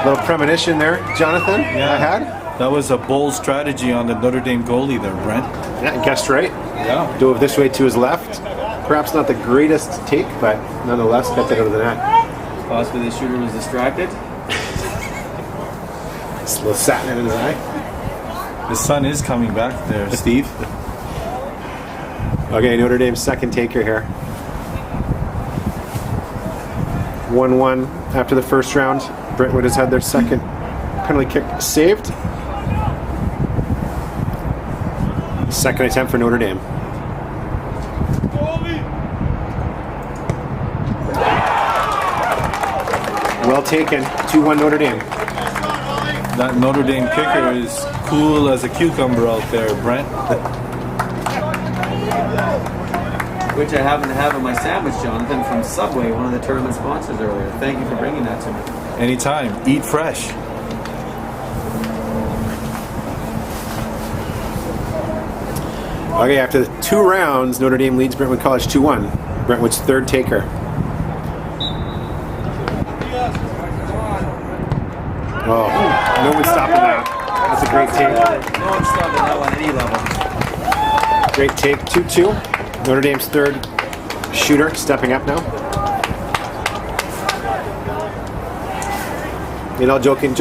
[SPEAKER 3] A little premonition there, Jonathan.
[SPEAKER 4] Yeah.
[SPEAKER 3] I had.
[SPEAKER 4] That was a bold strategy on the Notre Dame goalie there, Brent.
[SPEAKER 3] Yeah, guessed right.
[SPEAKER 4] Yeah.
[SPEAKER 3] Dove this way to his left. Perhaps not the greatest take, but nonetheless kept it out of the net.
[SPEAKER 1] Possibly the shooter was distracted.
[SPEAKER 3] Just a little satin in his eye.
[SPEAKER 4] The sun is coming back there, Steve.
[SPEAKER 3] Okay, Notre Dame's second taker here. 1-1 after the first round. Brentwood has had their second penalty kick saved. Second attempt for Notre Dame. Well taken. 2-1 Notre Dame.
[SPEAKER 4] That Notre Dame kicker is cool as a cucumber out there, Brent.
[SPEAKER 1] Which I happen to have in my sandwich, Jonathan, from Subway, one of the tournament sponsors earlier. Thank you for bringing that to me.
[SPEAKER 4] Anytime. Eat fresh.
[SPEAKER 3] Okay, after the 2 rounds, Notre Dame leads Brentwood College 2-1. Brentwood's third taker. Oh, no one's stopping that. That's a great take.
[SPEAKER 1] No one's stopping that one at any level.
[SPEAKER 3] Great take. 2-2. Notre Dame's third shooter stepping up now. And all joking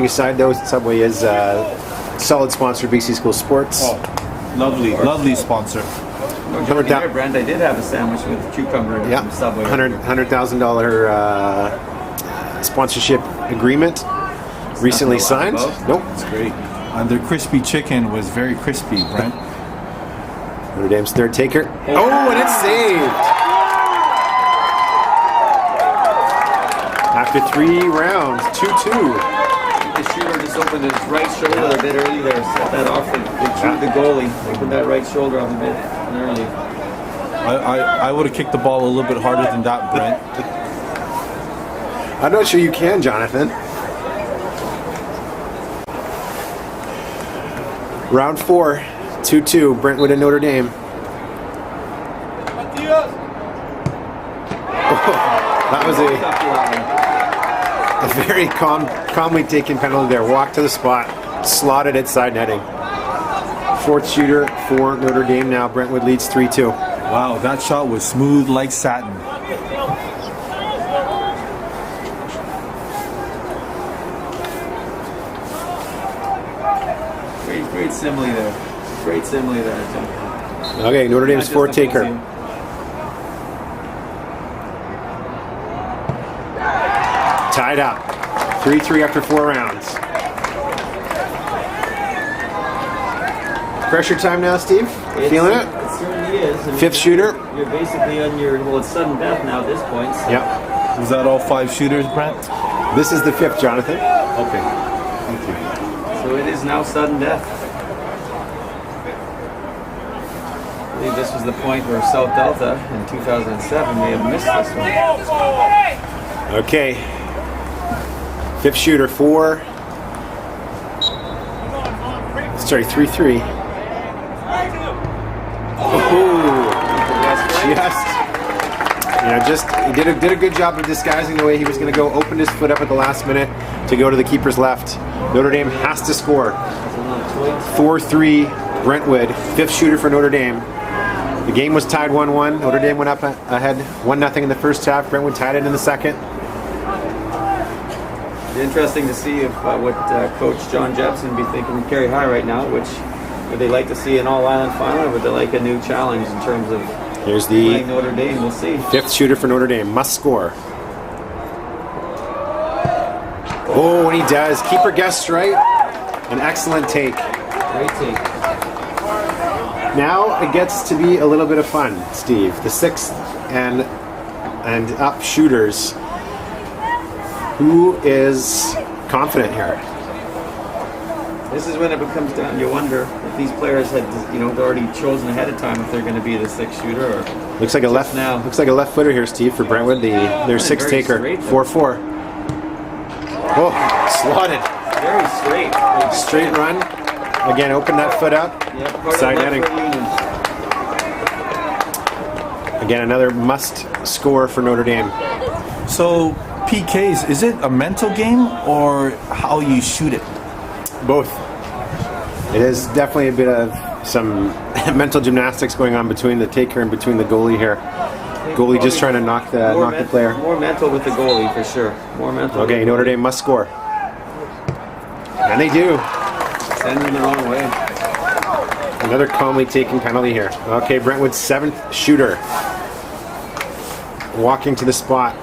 [SPEAKER 3] aside, though, Subway is a solid sponsor of BC School Sports.
[SPEAKER 4] Oh, lovely sponsor.
[SPEAKER 1] No joking there, Brent. I did have a sandwich with cucumber in it
[SPEAKER 3] Yeah,
[SPEAKER 1] from Subway.
[SPEAKER 3] $100,000 sponsorship agreement recently signed. Nope.
[SPEAKER 4] It's great. And their crispy chicken was very crispy, Brent.
[SPEAKER 3] Notre Dame's third taker. Oh, and it's saved. After 3 rounds, 2-2.
[SPEAKER 1] the shooter just opened his right shoulder a bit early there. Set that off and threw the goalie. Opened that right shoulder off a bit early.
[SPEAKER 4] I would have kicked the ball a little bit harder than that, Brent.
[SPEAKER 3] I'm not sure you can, Jonathan. Round 4, 2-2, Brentwood and Notre Dame. That was a very calmly taken penalty there. Walked to the spot, slotted it side netting. Fourth shooter for Notre Dame now. Brentwood leads 3-2.
[SPEAKER 4] Wow, that shot was smooth like satin.
[SPEAKER 1] Great simile there. Great simile there, Tim.
[SPEAKER 3] Okay, Notre Dame's fourth taker. Tied up. 3-3 after 4 rounds. Pressure time now, Steve? Feeling it?
[SPEAKER 1] It certainly is. I mean,
[SPEAKER 3] Fifth shooter?
[SPEAKER 1] You're basically on your, well, it's sudden death now at this point. So.
[SPEAKER 3] Yep.
[SPEAKER 4] Was that all 5 shooters, Brent?
[SPEAKER 3] This is the 5th, Jonathan.
[SPEAKER 4] Okay. Thank you.
[SPEAKER 1] So it is now sudden death. I believe this was the point where South Delta in 2007 may have missed this one.
[SPEAKER 3] Okay. 5th shooter, 4. Sorry, 3-3. Just he did a good job of disguising the way he was going to go. Opened his foot up at the last minute to go to the keeper's left. Notre Dame has to score. 4-3 Brentwood, 5th shooter for Notre Dame. The game was tied 1-1. Notre Dame went up ahead 1-0 in the first half. Brentwood tied it in the second.
[SPEAKER 1] It's interesting to see if what Coach John Jepson be thinking of Kerry High right now. Which would they like to see an all-island final, or would they like a new challenge in terms of
[SPEAKER 3] Here's the
[SPEAKER 1] playing Notre Dame? We'll see.
[SPEAKER 3] 5th shooter for Notre Dame. Must score. Oh, and he does. Keeper guessed right. An excellent take.
[SPEAKER 1] Great take.
[SPEAKER 3] Now it gets to be a little bit of fun, Steve. The 6th and up shooters. Who is confident here?
[SPEAKER 1] This is when it becomes down. You wonder if these players had, already chosen ahead of time if they're going to be the 6th shooter or.
[SPEAKER 3] Looks like a left footer here, Steve, for Brentwood. Their 6th taker. 4-4. Oh, slotted.
[SPEAKER 1] Very straight.
[SPEAKER 3] Straight run. Again, open that foot up.
[SPEAKER 1] Yep,
[SPEAKER 3] side netting. Again, another must score for Notre Dame.
[SPEAKER 4] So, PKs, is it a mental game or how you shoot it?
[SPEAKER 3] Both. It is definitely a bit of some mental gymnastics going on between the taker and between the goalie here. Goalie just trying to knock the player.
[SPEAKER 1] More mental with the goalie for sure. More mental.
[SPEAKER 3] Okay, Notre Dame must score. And they do.
[SPEAKER 1] Send them the wrong way.
[SPEAKER 3] Another calmly taken penalty here. Okay, Brentwood's 7th shooter. Walking to the spot.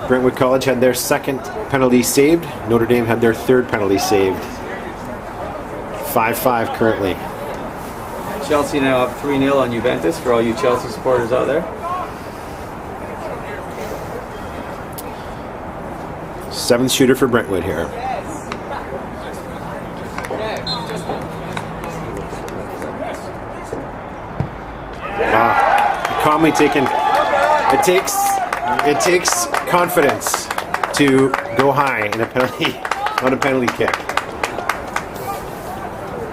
[SPEAKER 3] Brentwood College had their 2nd penalty saved. Notre Dame had their 3rd penalty saved. 5-5 currently.
[SPEAKER 1] Chelsea now up 3-0 on Juventus for all you Chelsea supporters out there.
[SPEAKER 3] 7th shooter for Brentwood here. Calmly taken. It takes confidence to go high in a penalty on a penalty kick.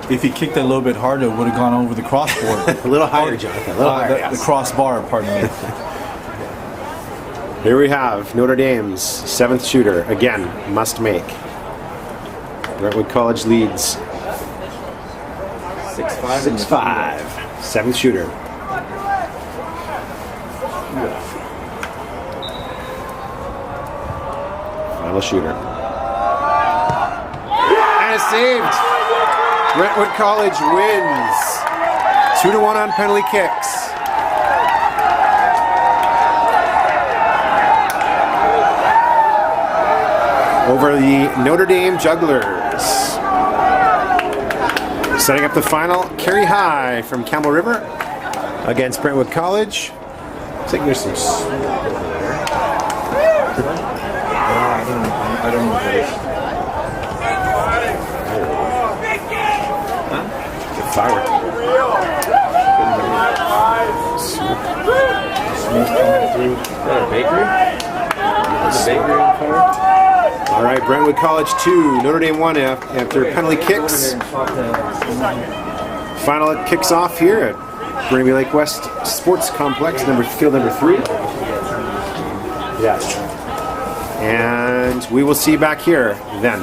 [SPEAKER 4] If he kicked it a little bit harder, it would have gone over the crossbar.
[SPEAKER 3] A little higher, Jonathan. A little higher.
[SPEAKER 4] The crossbar, pardon me.
[SPEAKER 3] Here we have Notre Dame's 7th shooter. Again, must make. Brentwood College leads
[SPEAKER 1] 6-5.
[SPEAKER 3] 6-5. 7th shooter. Final shooter. And it's saved. Brentwood College wins. 2-1 on penalty kicks. Over the Notre Dame Jugglers. Setting up the final, Kerry High from Camel River against Brentwood College. Looks like there's some smoke over there.
[SPEAKER 4] I don't know what it is.
[SPEAKER 3] Huh? Get fired.
[SPEAKER 4] Smoke coming through.
[SPEAKER 1] Is that a bakery? Is the bakery on fire?
[SPEAKER 3] All right, Brentwood College 2, Notre Dame 1 after penalty kicks. Final kicks off here at Burnaby Lake West Sports Complex, field number 3. Yes. And we will see you back here then.